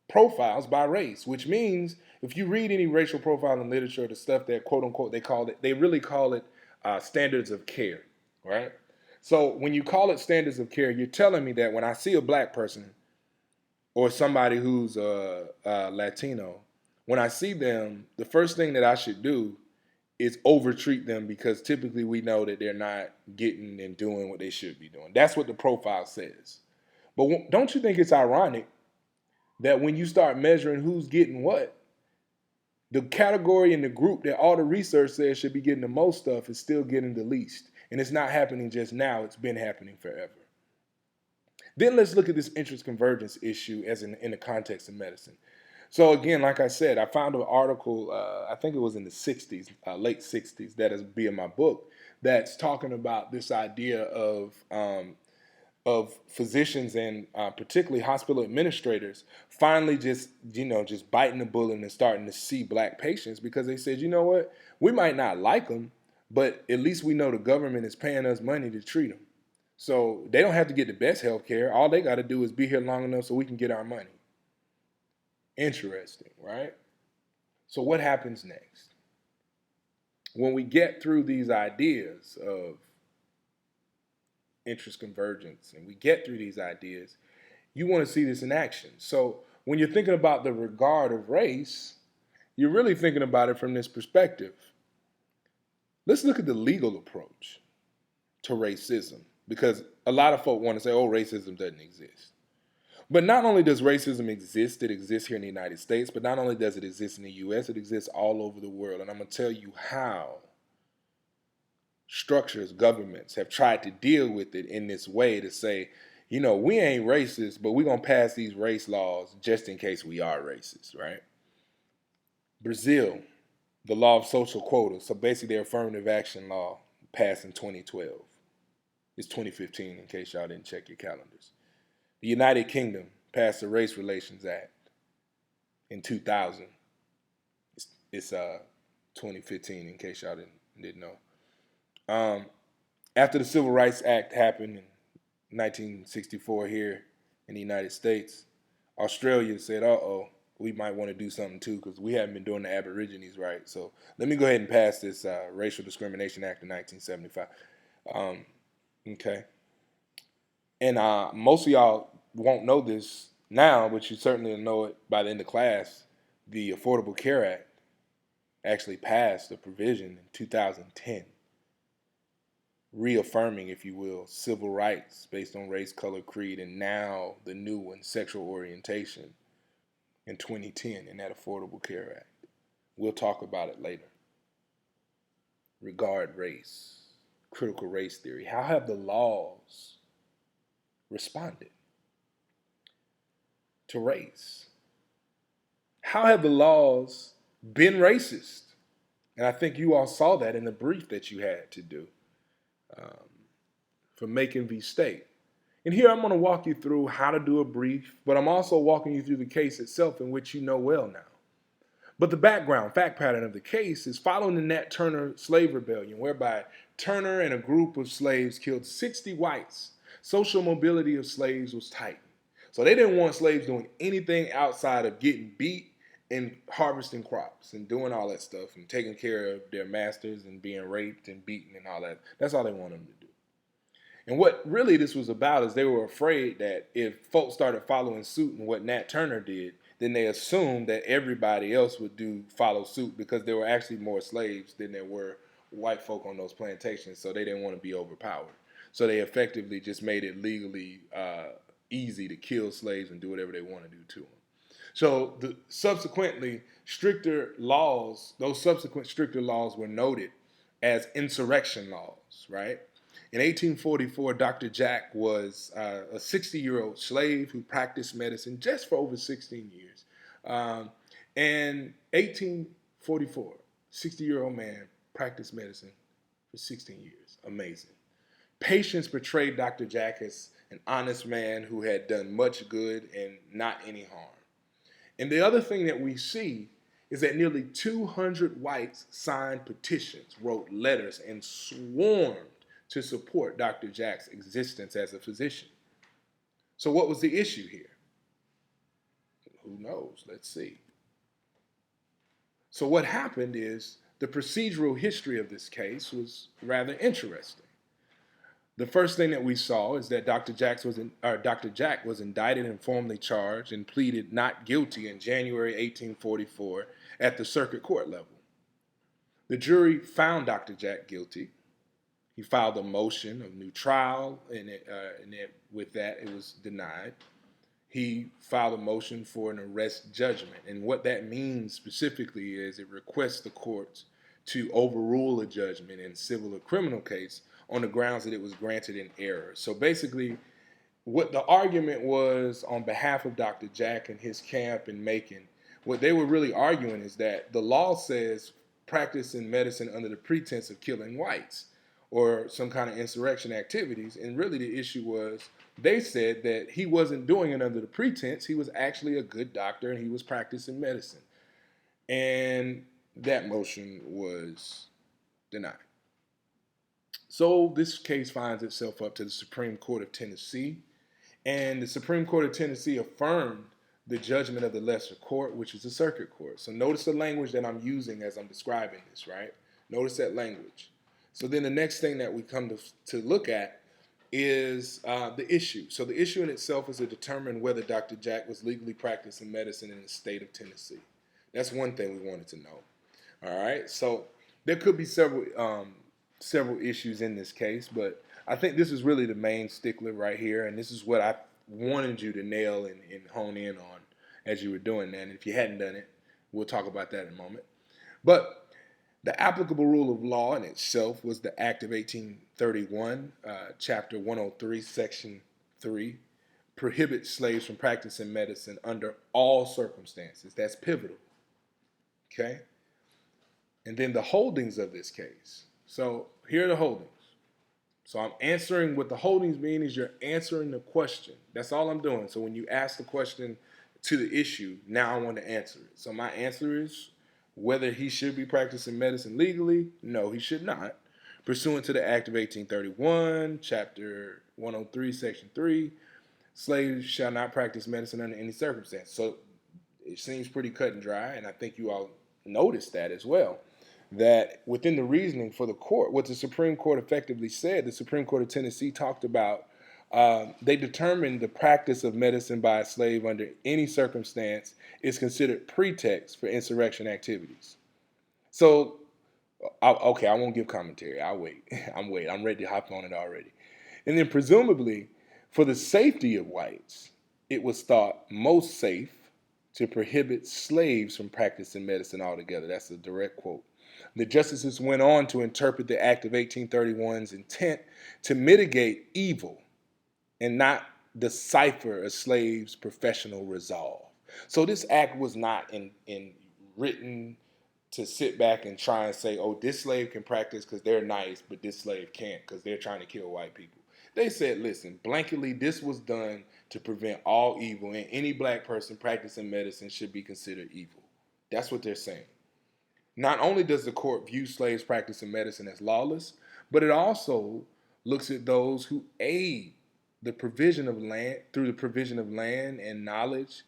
profiles by race, which means if you read any racial profiling literature, the stuff that quote unquote they really call it standards of care, right? So when you call it standards of care, you're telling me that when I see a black person or somebody who's Latino, when I see them, the first thing that I should do is overtreat them because typically we know that they're not getting and doing what they should be doing. That's what the profile says. But don't you think it's ironic that when you start measuring who's getting what, the category and the group that all the research says should be getting the most stuff is still getting the least. And it's not happening just now, it's been happening forever. Then let's look at this interest convergence issue as in the context of medicine. So again, like I said, I found an article, I think it was in the 60s, late 60s, that is be in my book, that's talking about this idea of of physicians and particularly hospital administrators finally just biting the bullet and starting to see black patients, because they said, you know what, we might not like them, but at least we know the government is paying us money to treat them. So they don't have to get the best health care. All they got to do is be here long enough so we can get our money. Interesting, right? So what happens next? When we get through these ideas of interest convergence and we get through these ideas, you want to see this in action. So when you're thinking about the regard of race, you're really thinking about it from this perspective. Let's look at the legal approach to racism, because a lot of folk want to say, oh, racism doesn't exist. But not only does racism exist, it exists here in the United States, but not only does it exist in the US, it exists all over the world. And I'm going to tell you how structures, governments have tried to deal with it in this way to say, you know, we ain't racist, but we're going to pass these race laws just in case we are racist, right? Brazil, the law of social quotas, so basically their affirmative action law, passed in 2012. It's 2015 in case y'all didn't check your calendars. The United Kingdom passed the Race Relations Act in 2000. It's 2015 in case y'all didn't know. After the Civil Rights Act happened in 1964 here in the United States, Australia said, we might want to do something too, because we haven't been doing the Aborigines right. So let me go ahead and pass this Racial Discrimination Act of 1975. Okay. And most of y'all won't know this now, but you certainly will know it by the end of class. The Affordable Care Act actually passed a provision in 2010, reaffirming, if you will, civil rights based on race, color, creed, and now the new one, sexual orientation, in 2010 in that Affordable Care Act. We'll talk about it later. Regard race, critical race theory. How have the laws responded to race? How have the laws been racist? And I think you all saw that in the brief that you had to do for Macon v. State. And here I'm going to walk you through how to do a brief, but I'm also walking you through the case itself, in which you know well now. But the background, fact pattern of the case is following the Nat Turner slave rebellion, whereby Turner and a group of slaves killed 60 whites. Social mobility of slaves was tightened. So they didn't want slaves doing anything outside of getting beat and harvesting crops and doing all that stuff and taking care of their masters and being raped and beaten and all that. That's all they wanted them to do. And what really this was about is they were afraid that if folks started following suit in what Nat Turner did, then they assumed that everybody else would follow suit, because there were actually more slaves than there were white folk on those plantations, so they didn't want to be overpowered. So they effectively just made it legally easy to kill slaves and do whatever they want to do to them. So subsequently, those subsequent stricter laws were noted as insurrection laws, right? In 1844, Dr. Jack was a 60-year-old slave who practiced medicine just for over 16 years. And 1844, 60-year-old man practiced medicine for 16 years. Amazing. Patients portrayed Dr. Jack as an honest man who had done much good and not any harm. And the other thing that we see is that nearly 200 whites signed petitions, wrote letters, and swarmed to support Dr. Jack's existence as a physician. So what was the issue here? Who knows? Let's see. So what happened is the procedural history of this case was rather interesting. The first thing that we saw is that Dr. Jack was indicted and formally charged and pleaded not guilty in January 1844 at the circuit court level. The jury found Dr. Jack guilty. He filed a motion of new trial, and with that, it was denied. He filed a motion for an arrest judgment. And what that means specifically is it requests the courts to overrule a judgment in civil or criminal case on the grounds that it was granted in error. So basically, what the argument was on behalf of Dr. Jack and his camp in Macon, what they were really arguing is that the law says practice in medicine under the pretense of killing whites or some kind of insurrection activities. And really the issue was they said that he wasn't doing it under the pretense. He was actually a good doctor and he was practicing medicine. And that motion was denied. So this case finds itself up to the Supreme Court of Tennessee. And the Supreme Court of Tennessee affirmed the judgment of the lesser court, which is the circuit court. So notice the language that I'm using as I'm describing this, right? Notice that language. So then the next thing that we come to look at is the issue. So the issue in itself is to determine whether Dr. Jack was legally practicing medicine in the state of Tennessee. That's one thing we wanted to know. All right. So there could be several issues in this case, but I think this is really the main stickler right here, and this is what I wanted you to nail and hone in on as you were doing that. And if you hadn't done it, we'll talk about that in a moment. But the applicable rule of law in itself was the Act of 1831, Chapter 103, Section 3, prohibits slaves from practicing medicine under all circumstances. That's pivotal. Okay? And then the holdings of this case. So here are the holdings. So I'm answering what the holdings mean is you're answering the question. That's all I'm doing. So when you ask the question to the issue, now I want to answer it. So my answer is whether he should be practicing medicine legally. No, he should not. Pursuant to the Act of 1831, Chapter 103, Section 3, slaves shall not practice medicine under any circumstance. So it seems pretty cut and dry, and I think you all noticed that as well. That within the reasoning for the court, what the Supreme Court effectively said, the Supreme Court of Tennessee talked about, they determined the practice of medicine by a slave under any circumstance is considered pretext for insurrection activities. So, okay, I won't give commentary. I'll wait. I'm ready to hop on it already. And then presumably, for the safety of whites, it was thought most safe to prohibit slaves from practicing medicine altogether. That's a direct quote. The justices went on to interpret the Act of 1831's intent to mitigate evil and not decipher a slave's professional resolve. So this act was not written to sit back and try and say, oh, this slave can practice because they're nice, but this slave can't because they're trying to kill white people. They said, listen, blanketly, this was done to prevent all evil, and any black person practicing medicine should be considered evil. That's what they're saying. Not only does the court view slaves practicing medicine as lawless, but it also looks at those who aid the provision of land through the provision of land and knowledge.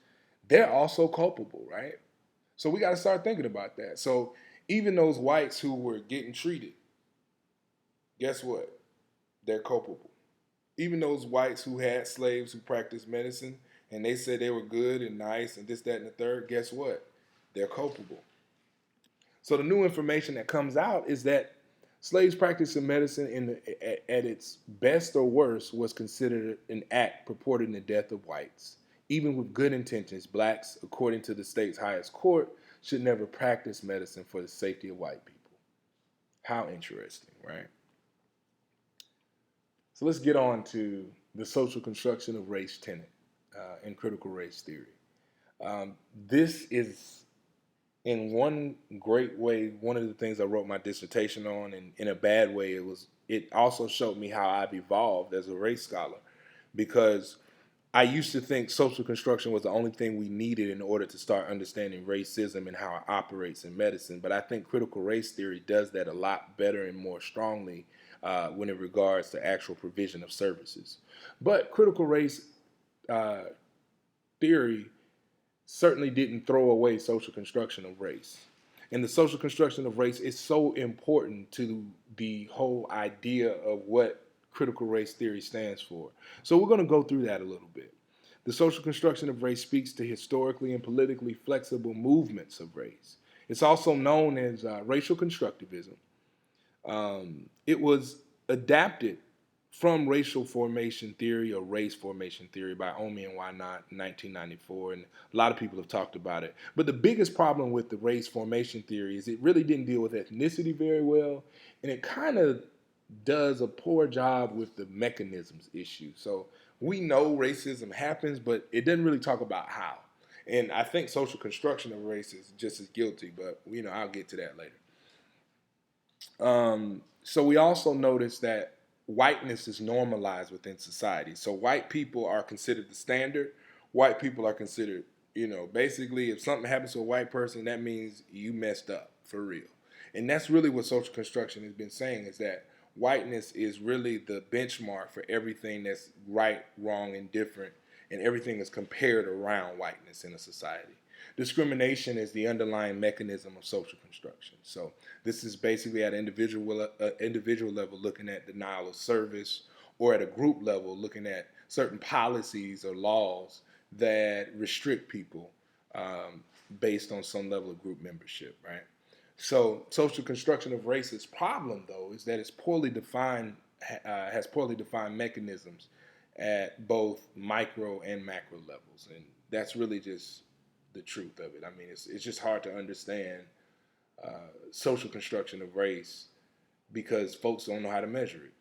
They're also culpable, right? So we got to start thinking about that. So even those whites who were getting treated, guess what? They're culpable. Even those whites who had slaves who practiced medicine and they said they were good and nice and this, that, and the third, guess what? They're culpable. So the new information that comes out is that slaves practicing medicine at its best or worst was considered an act purporting the death of whites. Even with good intentions, blacks, according to the state's highest court, should never practice medicine for the safety of white people. How interesting, right? So let's get on to the social construction of race tenet in critical race theory. This is, in one great way, one of the things I wrote my dissertation on, and in a bad way, it also showed me how I've evolved as a race scholar, because I used to think social construction was the only thing we needed in order to start understanding racism and how it operates in medicine. But I think critical race theory does that a lot better and more strongly when it regards to actual provision of services. But critical race theory certainly didn't throw away social construction of race. And the social construction of race is so important to the whole idea of what critical race theory stands for. So we're going to go through that a little bit. The social construction of race speaks to historically and politically flexible movements of race. It's also known as racial constructivism. It was adapted from racial formation theory or race formation theory by Omi and Wynot in 1994, and a lot of people have talked about it. But the biggest problem with the race formation theory is it really didn't deal with ethnicity very well, and it kind of does a poor job with the mechanisms issue. So we know racism happens, but it doesn't really talk about how. And I think social construction of race is just as guilty, but I'll get to that later. So we also notice that whiteness is normalized within society. So white people are considered the standard. White people are considered, basically if something happens to a white person, that means you messed up for real. And that's really what social construction has been saying, is that whiteness is really the benchmark for everything that's right, wrong, and different, and everything is compared around whiteness in a society. Discrimination is the underlying mechanism of social construction. So this is basically at an individual level looking at denial of service, or at a group level looking at certain policies or laws that restrict people based on some level of group membership, right? So social construction of race's problem, though, is that it's poorly defined, has poorly defined mechanisms at both micro and macro levels, and that's really just the truth of it. I mean, it's just hard to understand social construction of race because folks don't know how to measure it.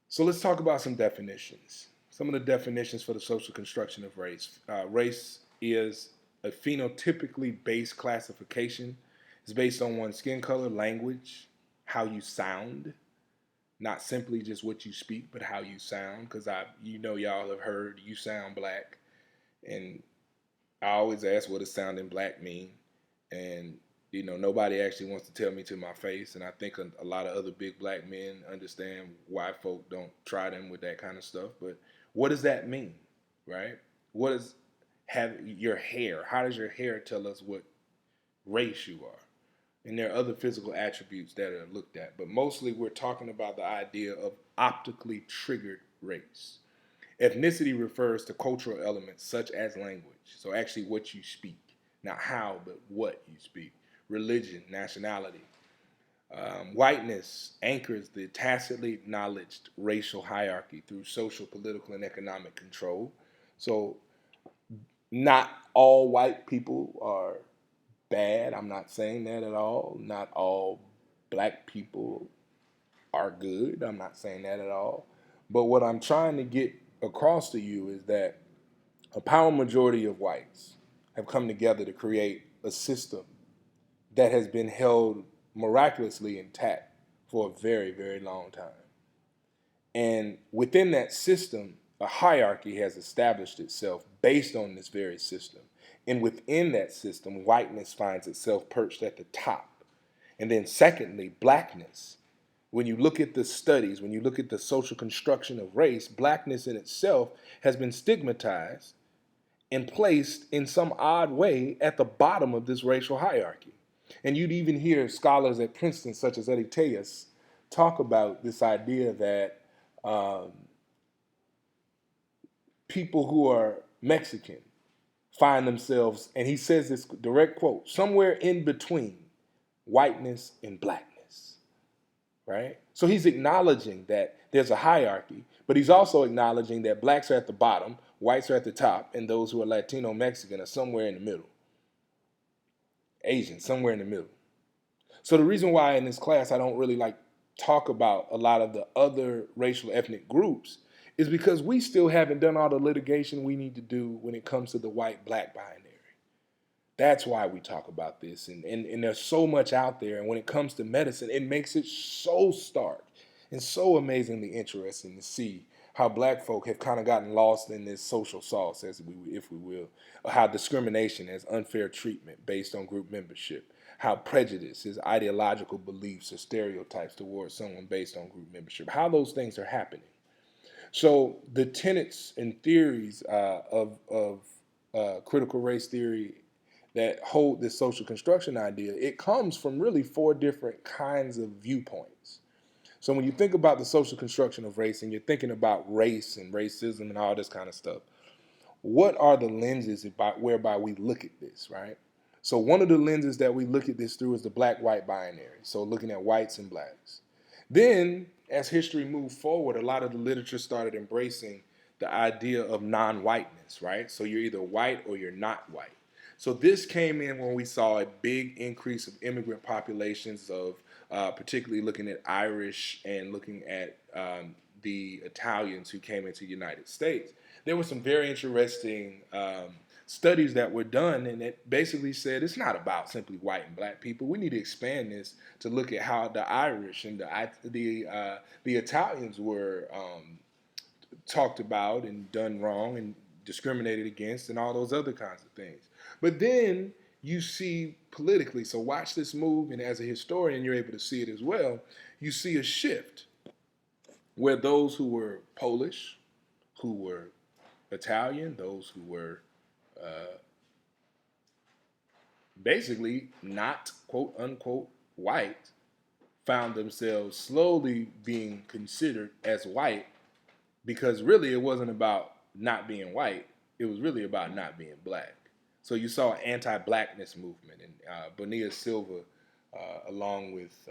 So let's talk about some definitions. Some of the definitions for the social construction of race. Race is a phenotypically based classification. It's based on one's skin color, language, how you sound, not simply just what you speak, but how you sound. Because y'all have heard you sound black, and I always ask what does sounding black mean, and nobody actually wants to tell me to my face, and I think a lot of other big black men understand why folk don't try them with that kind of stuff. But what does that mean, right? What does have your hair? How does your hair tell us what race you are? And there are other physical attributes that are looked at, but mostly we're talking about the idea of optically triggered race. Ethnicity refers to cultural elements such as language, so actually what you speak, not how, but what you speak. Religion, nationality. Whiteness anchors the tacitly acknowledged racial hierarchy through social, political, and economic control. So not all white people are bad. I'm not saying that at all. Not all black people are good. I'm not saying that at all. But what I'm trying to get across to you is that a power majority of whites have come together to create a system that has been held miraculously intact for a very, very long time. And within that system, a hierarchy has established itself based on this very system. And within that system, whiteness finds itself perched at the top. And then secondly, blackness. When you look at the studies, when you look at the social construction of race, blackness in itself has been stigmatized and placed in some odd way at the bottom of this racial hierarchy. And you'd even hear scholars at Princeton, such as Eddie Tejas, talk about this idea that people who are Mexican find themselves, and he says this direct quote, somewhere in between whiteness and blackness, right? So he's acknowledging that there's a hierarchy, but he's also acknowledging that blacks are at the bottom, whites are at the top, and those who are Latino Mexican are somewhere in the middle. Asian, somewhere in the middle. So the reason why in this class I don't really talk about a lot of the other racial ethnic groups is because we still haven't done all the litigation we need to do when it comes to the white-black binary. That's why we talk about this. And there's so much out there. And when it comes to medicine, it makes it so stark and so amazingly interesting to see how black folk have kind of gotten lost in this social sauce, if we will, how discrimination has unfair treatment based on group membership, how prejudice is ideological beliefs or stereotypes towards someone based on group membership, how those things are happening. So the tenets and theories of critical race theory that hold this social construction idea, it comes from really 4 different kinds of viewpoints. So when you think about the social construction of race and you're thinking about race and racism and all this kind of stuff, what are the lenses whereby we look at this, right? So one of the lenses that we look at this through is the black-white binary, so looking at whites and blacks. Then, as history moved forward, a lot of the literature started embracing the idea of non-whiteness, right? So you're either white or you're not white. So this came in when we saw a big increase of immigrant populations of particularly looking at Irish and looking at the Italians who came into the United States. There were some very interesting studies that were done, and it basically said it's not about simply white and black people. We need to expand this to look at how the Irish and the Italians were talked about and done wrong and discriminated against and all those other kinds of things. But then you see politically, so watch this move, and as a historian, you're able to see it as well. You see a shift where those who were Polish, who were Italian, those who were basically not quote unquote white, found themselves slowly being considered as white, because really it wasn't about not being white, it was really about not being black. So you saw an anti-blackness movement, and Bonilla Silva, along with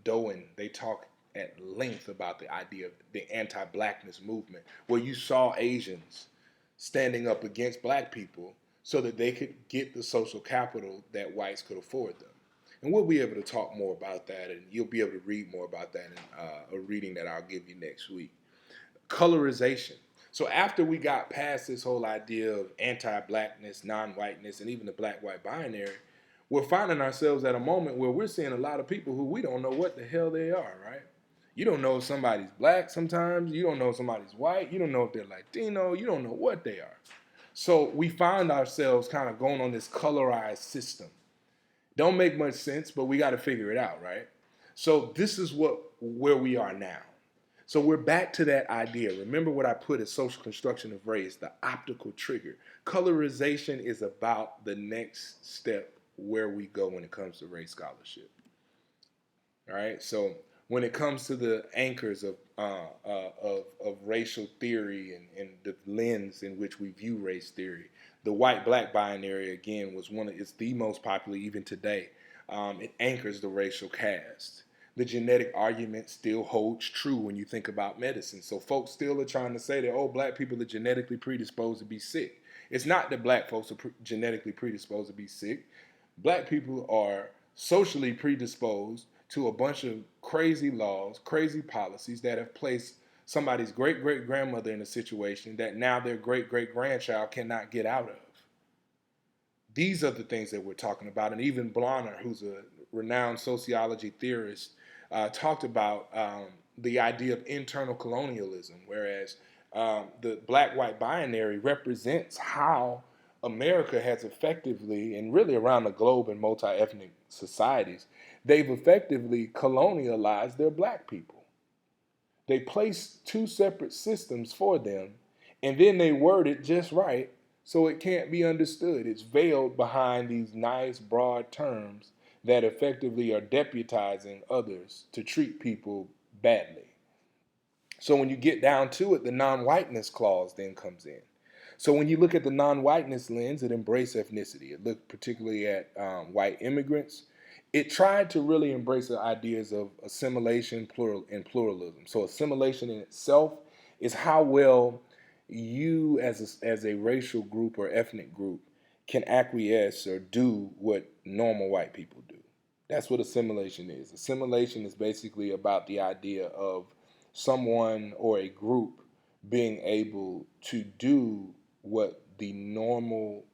Doan, they talk at length about the idea of the anti-blackness movement, where you saw Asians standing up against black people so that they could get the social capital that whites could afford them. And we'll be able to talk more about that, and you'll be able to read more about that in a reading that I'll give you next week. Colorization. So after we got past this whole idea of anti-blackness, non-whiteness, and even the black-white binary, we're finding ourselves at a moment where we're seeing a lot of people who we don't know what the hell they are, right? You don't know if somebody's black sometimes. You don't know if somebody's white. You don't know if they're Latino. You don't know what they are. So we find ourselves kind of going on this colorized system. Don't make much sense, but we got to figure it out, right? So this is where we are now. So we're back to that idea. Remember what I put as social construction of race, the optical trigger. Colorization is about the next step where we go when it comes to race scholarship. All right. So when it comes to the anchors of racial theory and the lens in which we view race theory, the white-black binary again it's the most popular even today. It anchors the racial caste. The genetic argument still holds true when you think about medicine. So folks still are trying to say that, oh, black people are genetically predisposed to be sick. It's not that black folks are genetically predisposed to be sick. Black people are socially predisposed to a bunch of crazy laws, crazy policies that have placed somebody's great-great-grandmother in a situation that now their great-great-grandchild cannot get out of. These are the things that we're talking about. And even Blonner, who's a renowned sociology theorist, talked about the idea of internal colonialism, whereas the black-white binary represents how America has effectively, and really around the globe in multi-ethnic societies, they've effectively colonialized their black people. They place two separate systems for them, and then they word it just right so it can't be understood. It's veiled behind these nice, broad terms that effectively are deputizing others to treat people badly. So when you get down to it, the non-whiteness clause then comes in. So when you look at the non-whiteness lens, it embraced ethnicity. It looked particularly at white immigrants. It tried to really embrace the ideas of assimilation and pluralism. So assimilation in itself is how well you as a racial group or ethnic group can acquiesce or do what normal white people do. That's what assimilation is. Assimilation is basically about the idea of someone or a group being able to do what the normal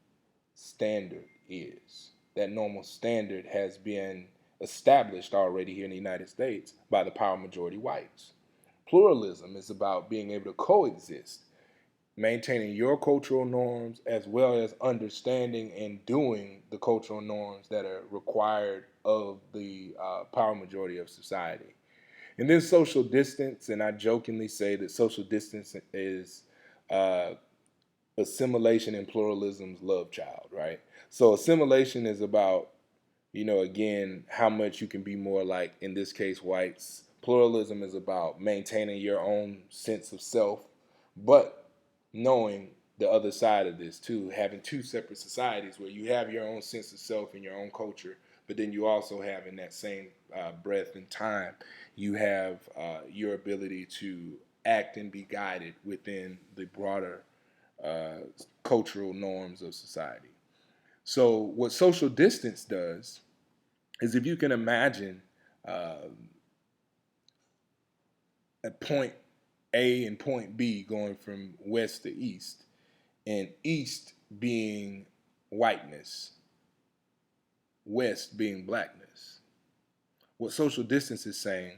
standard is. That normal standard has been established already here in the United States by the power majority whites. Pluralism is about being able to coexist, maintaining your cultural norms as well as understanding and doing the cultural norms that are required of the power majority of society. And then social distance, and I jokingly say that social distance is assimilation and pluralism's love child, right? So assimilation is about, again, how much you can be more like, in this case, whites. Pluralism is about maintaining your own sense of self, but knowing the other side of this too, having two separate societies where you have your own sense of self and your own culture, but then you also have in that same breath and time, you have your ability to act and be guided within the broader cultural norms of society. So what social distance does is, if you can imagine a point A and point B going from west to east, and east being whiteness, West being blackness. What social distance is saying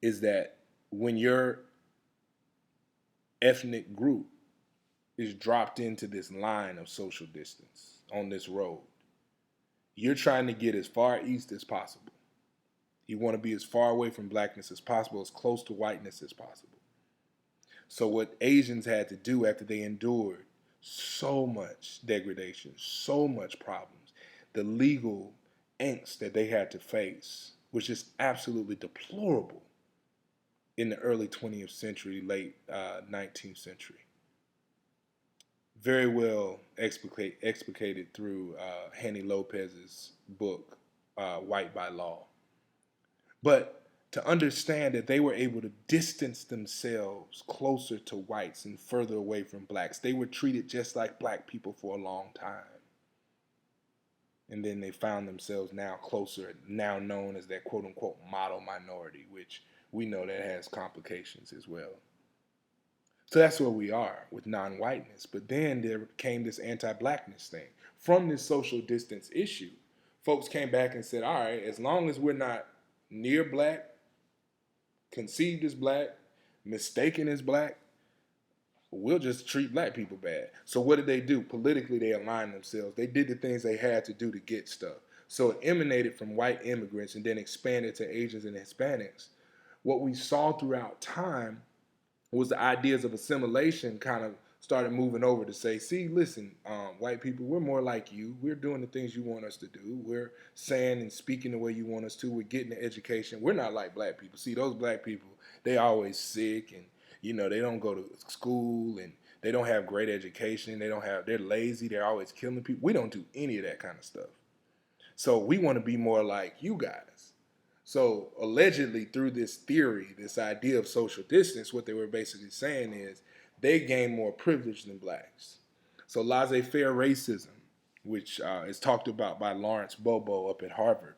is that when your ethnic group is dropped into this line of social distance on this road, you're trying to get as far east as possible. You want to be as far away from blackness as possible, as close to whiteness as possible. So what Asians had to do after they endured so much degradation, so much problems, the legal angst that they had to face was just absolutely deplorable in the early 20th century, late 19th century. Very well explicated through Hanny Lopez's book, White by Law. But to understand that they were able to distance themselves closer to whites and further away from blacks. They were treated just like black people for a long time. And then they found themselves now closer, now known as that quote unquote model minority, which we know that has complications as well. So that's where we are with non-whiteness. But then there came this anti-blackness thing. From this social distance issue, folks came back and said, all right, as long as we're not near black, conceived as black, mistaken as black, we'll just treat black people bad. So what did they do? Politically, they aligned themselves. They did the things they had to do to get stuff. So it emanated from white immigrants and then expanded to Asians and Hispanics. What we saw throughout time was the ideas of assimilation kind of started moving over to say, see, listen, white people, we're more like you. We're doing the things you want us to do. We're saying and speaking the way you want us to. We're getting the education. We're not like black people. See, those black people, they always sick and, they don't go to school and they don't have great education. They're lazy. They're always killing people. We don't do any of that kind of stuff. So we want to be more like you guys. So allegedly through this theory, this idea of social distance, what they were basically saying is they gain more privilege than blacks. So laissez-faire racism, which is talked about by Lawrence Bobo up at Harvard.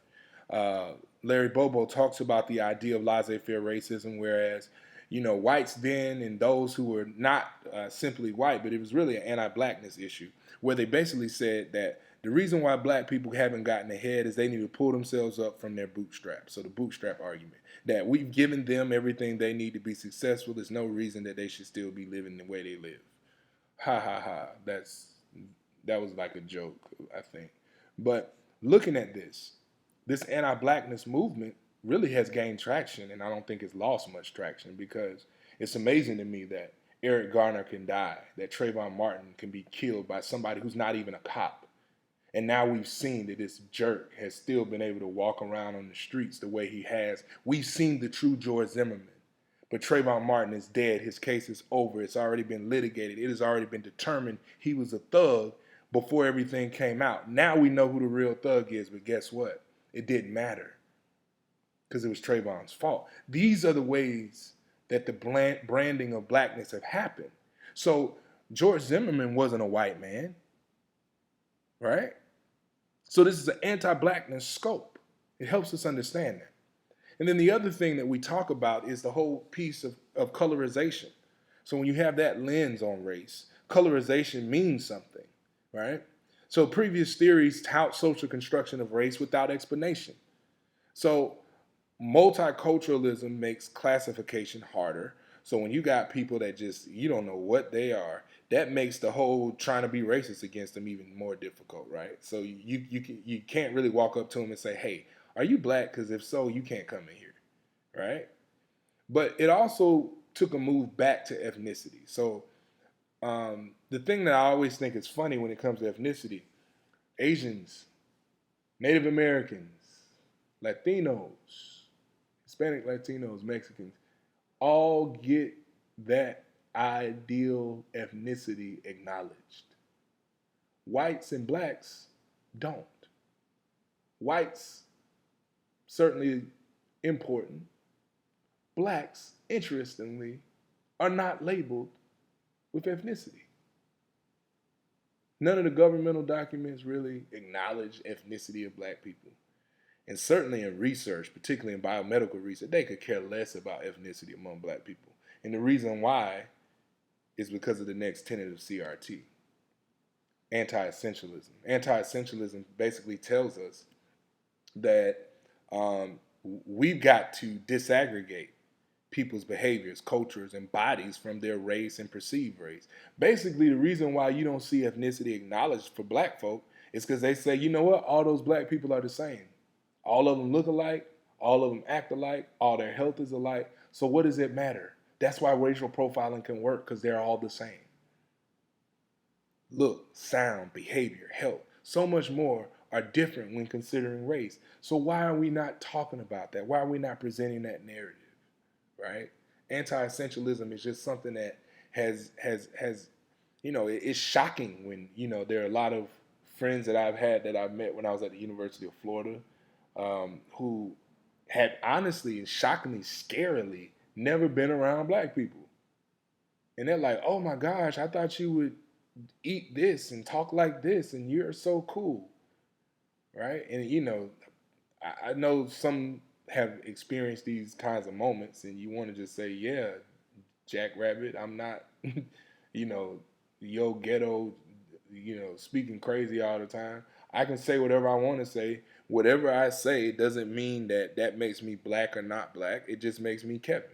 Larry Bobo talks about the idea of laissez-faire racism, whereas, whites then and those who were not simply white, but it was really an anti-blackness issue, where they basically said that the reason why black people haven't gotten ahead is they need to pull themselves up from their bootstraps. So the bootstrap argument, that we've given them everything they need to be successful. There's no reason that they should still be living the way they live. Ha ha ha. That was like a joke, I think. But looking at this anti-blackness movement really has gained traction, and I don't think it's lost much traction, because it's amazing to me that Eric Garner can die, that Trayvon Martin can be killed by somebody who's not even a cop. And now we've seen that this jerk has still been able to walk around on the streets the way he has. We've seen the true George Zimmerman. But Trayvon Martin is dead. His case is over. It's already been litigated. It has already been determined he was a thug before everything came out. Now we know who the real thug is, but guess what? It didn't matter because it was Trayvon's fault. These are the ways that the branding of blackness have happened. So George Zimmerman wasn't a white man, right? So this is an anti-blackness scope. It helps us understand that. And then the other thing that we talk about is the whole piece of colorization. So when you have that lens on race, colorization means something, right? So previous theories tout social construction of race without explanation. So multiculturalism makes classification harder. So when you got people that you don't know what they are, that makes the whole trying to be racist against them even more difficult, right? So you can't really walk up to them and say, hey, are you black? Because if so, you can't come in here, right? But it also took a move back to ethnicity. So the thing that I always think is funny when it comes to ethnicity, Asians, Native Americans, Latinos, Hispanic Latinos, Mexicans, all get that ideal ethnicity acknowledged. Whites and blacks don't. Whites, certainly important. Blacks, interestingly, are not labeled with ethnicity. None of the governmental documents really acknowledge ethnicity of black people. And certainly in research, particularly in biomedical research, they could care less about ethnicity among black people. And the reason why is because of the next tenet of CRT. anti-essentialism. Anti-essentialism basically tells us that we've got to disaggregate people's behaviors, cultures, and bodies from their race and perceived race. Basically, the reason why you don't see ethnicity acknowledged for black folk is because they say, you know what, all those black people are the same. All of them look alike, all of them act alike, all their health is alike. So what does it matter? That's why racial profiling can work, because they're all the same. Look, sound, behavior, health, so much more are different when considering race. So why are we not talking about that? Why are we not presenting that narrative? Right? Anti-essentialism is just something that has it's shocking when there are a lot of friends that I've had that I've met when I was at the University of Florida, who had honestly and shockingly, scarily never been around black people, and they're like, "Oh my gosh, I thought you would eat this and talk like this, and you're so cool," right? And I know some have experienced these kinds of moments, and you want to just say, "Yeah, Jackrabbit, I'm not, you know, yo ghetto, speaking crazy all the time. I can say whatever I want to say. Whatever I say doesn't mean that makes me black or not black. It just makes me Kevin."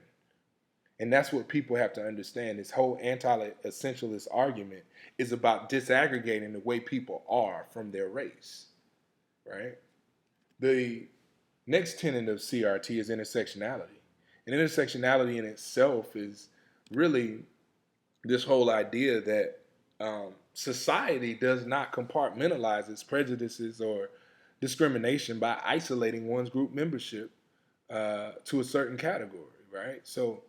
And that's what people have to understand. This whole anti-essentialist argument is about disaggregating the way people are from their race, right? The next tenet of CRT is intersectionality. And intersectionality in itself is really this whole idea that society does not compartmentalize its prejudices or discrimination by isolating one's group membership to a certain category, right? So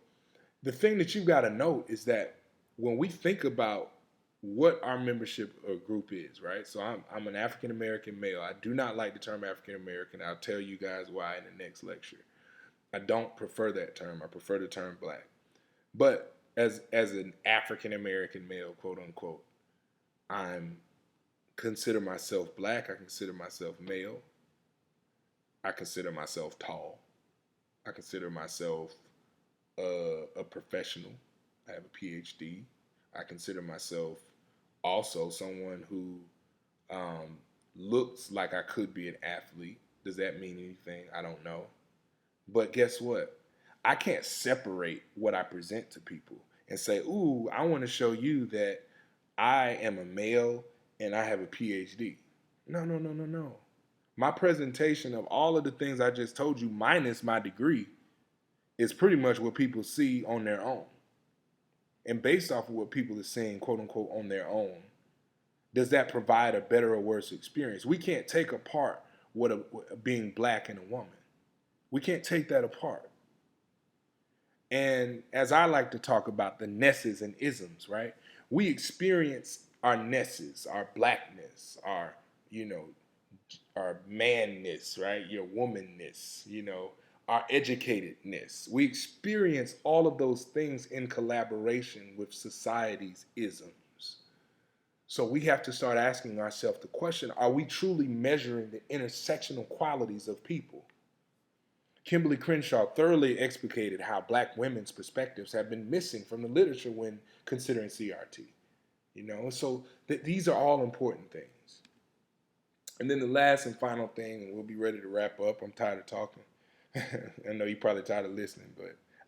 the thing that you've got to note is that when we think about what our membership or group is, right? So I'm an African American male. I do not like the term African American. I'll tell you guys why in the next lecture. I don't prefer that term. I prefer the term black. But as an African American male, quote unquote, I'm consider myself black. I consider myself male. I consider myself tall. I consider myself a professional. I have a PhD. I consider myself also someone who looks like I could be an athlete. Does that mean anything? I don't know. But guess what? I can't separate what I present to people and say, ooh, I want to show you that I am a male and I have a PhD. No, no, no, no, no. My presentation of all of the things I just told you, minus my degree, is pretty much what people see on their own. And based off of what people are saying, quote unquote, on their own, does that provide a better or worse experience? We can't take apart what being black and a woman. We can't take that apart. And as I like to talk about the nesses and isms, right? We experience our nesses, our blackness, our manness, right? Your womanness, our educatedness. We experience all of those things in collaboration with society's isms. So we have to start asking ourselves the question, are we truly measuring the intersectional qualities of people? Kimberly Crenshaw thoroughly explicated how black women's perspectives have been missing from the literature when considering CRT. So these are all important things. And then the last and final thing, and we'll be ready to wrap up. I'm tired of talking. I know you're probably tired of listening,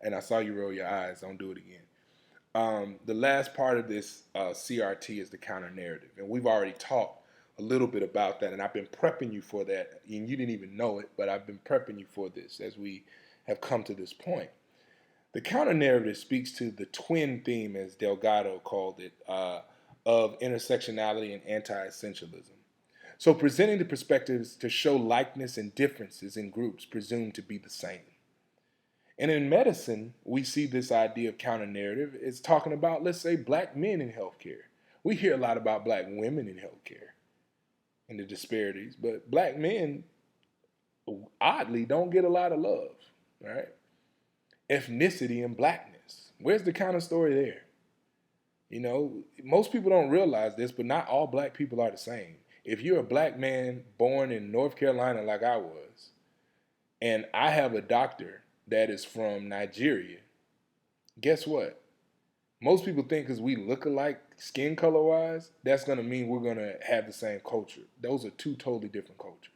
and I saw you roll your eyes. Don't do it again. The last part of this CRT is the counter narrative, and we've already talked a little bit about that, and I've been prepping you for that, and you didn't even know it, but I've been prepping you for this as we have come to this point. The counter narrative speaks to the twin theme, as Delgado called it, of intersectionality and anti-essentialism. So presenting the perspectives to show likeness and differences in groups presumed to be the same. And in medicine, we see this idea of counter narrative is talking about, let's say, black men in healthcare. We hear a lot about black women in healthcare and the disparities, but black men, oddly, don't get a lot of love, right? Ethnicity and blackness. Where's the counter story there? Most people don't realize this, but not all black people are the same. If you're a black man born in North Carolina like I was, and I have a doctor that is from Nigeria, guess what? Most people think because we look alike skin color wise, that's going to mean we're going to have the same culture. Those are two totally different cultures.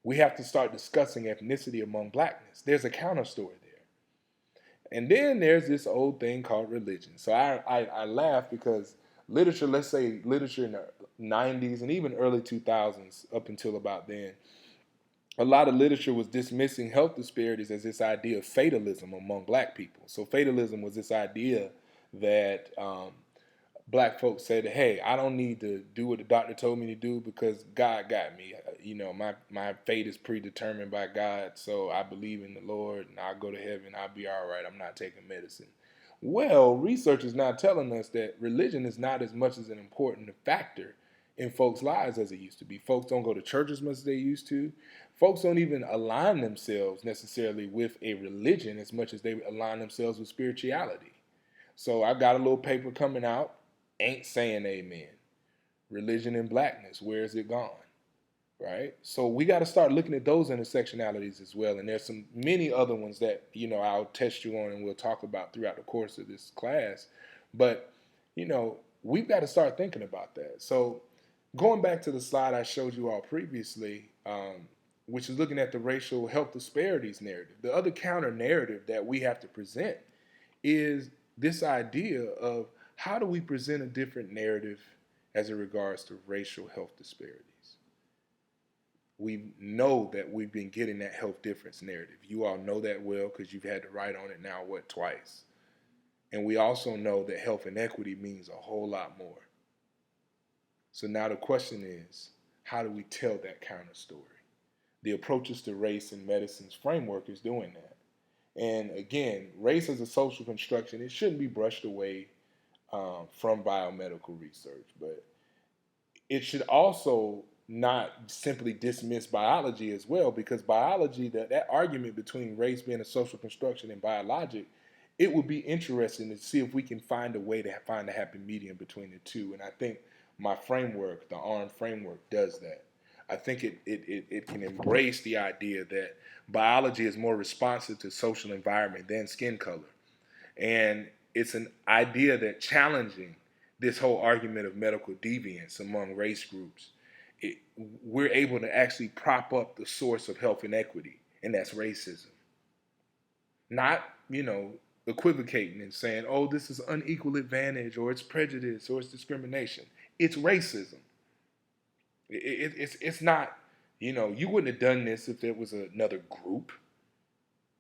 We have to start discussing ethnicity among blackness. There's a counter story there. And then there's this old thing called religion. So I laugh because literature, let's say literature in the 90s and even early 2000s up until about then, a lot of literature was dismissing health disparities as this idea of fatalism among black people. So fatalism was this idea that black folks said, hey, I don't need to do what the doctor told me to do because God got me. You know, my fate is predetermined by God, so I believe in the Lord and I'll go to heaven. I'll be all right. I'm not taking medicine. Well, research is now telling us that religion is not as much as an important factor in folks' lives as it used to be. Folks don't go to church as much as they used to. Folks don't even align themselves necessarily with a religion as much as they align themselves with spirituality. So I got a little paper coming out, Ain't Saying Amen. Religion and blackness, where is it gone? Right? So we got to start looking at those intersectionalities as well. And there's some many other ones that, you know, I'll test you on and we'll talk about throughout the course of this class. But, you know, we've got to start thinking about that. So going back to the slide I showed you all previously, which is looking at the racial health disparities narrative, the other counter narrative that we have to present is this idea of how do we present a different narrative as it regards to racial health disparities. We know that we've been getting that health difference narrative. You all know that well because you've had to write on it now, twice. And we also know that health inequity means a whole lot more. So now the question is, how do we tell that counter story? The approaches to race in medicine's framework is doing that. And again, race as a social construction, it shouldn't be brushed away from biomedical research, but it should also not simply dismiss biology as well, because biology, that argument between race being a social construction and biologic, it would be interesting to see if we can find a way to find a happy medium between the two. And I think my framework, the ARM framework, does that. I think it can embrace the idea that biology is more responsive to social environment than skin color. And it's an idea that challenging this whole argument of medical deviance among race groups, we're able to actually prop up the source of health inequity, and that's racism. Not, you know, equivocating and saying, oh, this is unequal advantage, or it's prejudice, or it's discrimination. It's racism. It's not, you know, you wouldn't have done this if there was another group.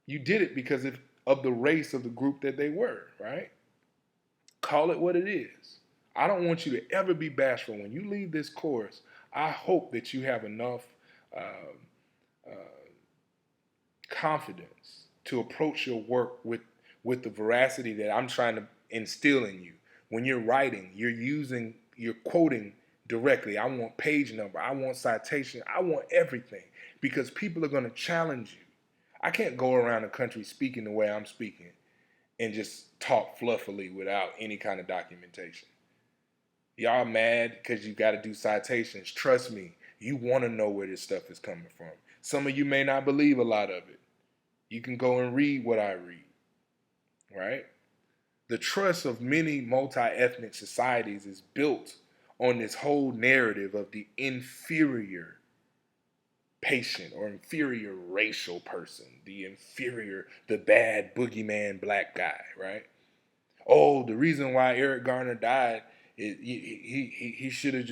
You did it because of the race of the group that they were, right? Call it what it is. I don't want you to ever be bashful. When you leave this course, I hope that you have enough confidence to approach your work with the veracity that I'm trying to instill in you. When you're writing, you're quoting directly. I want page number. I want citation. I want everything, because people are going to challenge you. I can't go around the country speaking the way I'm speaking and just talk fluffily without any kind of documentation. Y'all mad because you got to do citations. Trust me, you want to know where this stuff is coming from. Some of you may not believe a lot of it. You can go and read what I read, right? The trust of many multi-ethnic societies is built on this whole narrative of the inferior patient or inferior racial person, the bad boogeyman black guy, right? Oh, the reason why Eric Garner died is he should have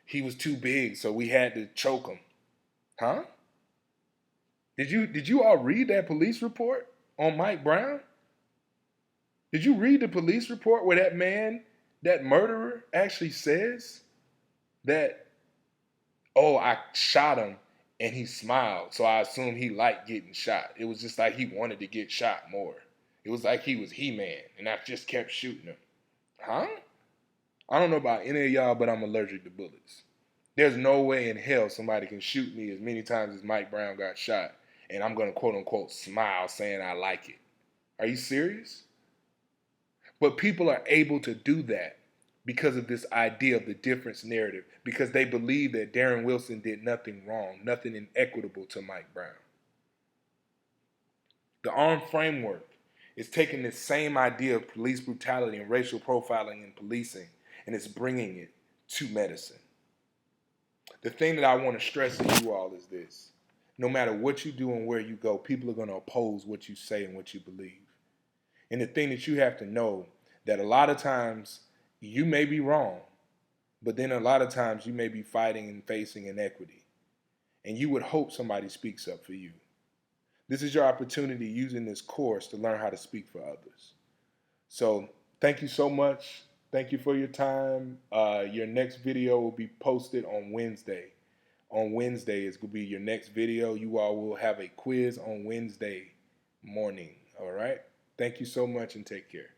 he was too big, so we had to choke him. Huh? Did you all read that police report on Mike Brown? Did you read the police report where that man, that murderer, actually says that, oh, I shot him and he smiled, so I assume he liked getting shot. It was just like he wanted to get shot more. It was like he was He-Man, and I just kept shooting him. Huh? I don't know about any of y'all, but I'm allergic to bullets. There's no way in hell somebody can shoot me as many times as Mike Brown got shot, and I'm going to quote-unquote smile saying I like it. Are you serious? But people are able to do that because of this idea of the difference narrative, because they believe that Darren Wilson did nothing wrong, nothing inequitable to Mike Brown. The ARM framework It's taking this same idea of police brutality and racial profiling in policing, and it's bringing it to medicine. The thing that I want to stress to you all is this. No matter what you do and where you go, people are going to oppose what you say and what you believe. And the thing that you have to know, that a lot of times you may be wrong, but then a lot of times you may be fighting and facing inequity. And you would hope somebody speaks up for you. This is your opportunity using this course to learn how to speak for others. So thank you so much. Thank you for your time. Your next video will be posted on Wednesday. On Wednesday is going to be your next video. You all will have a quiz on Wednesday morning. All right? Thank you so much and take care.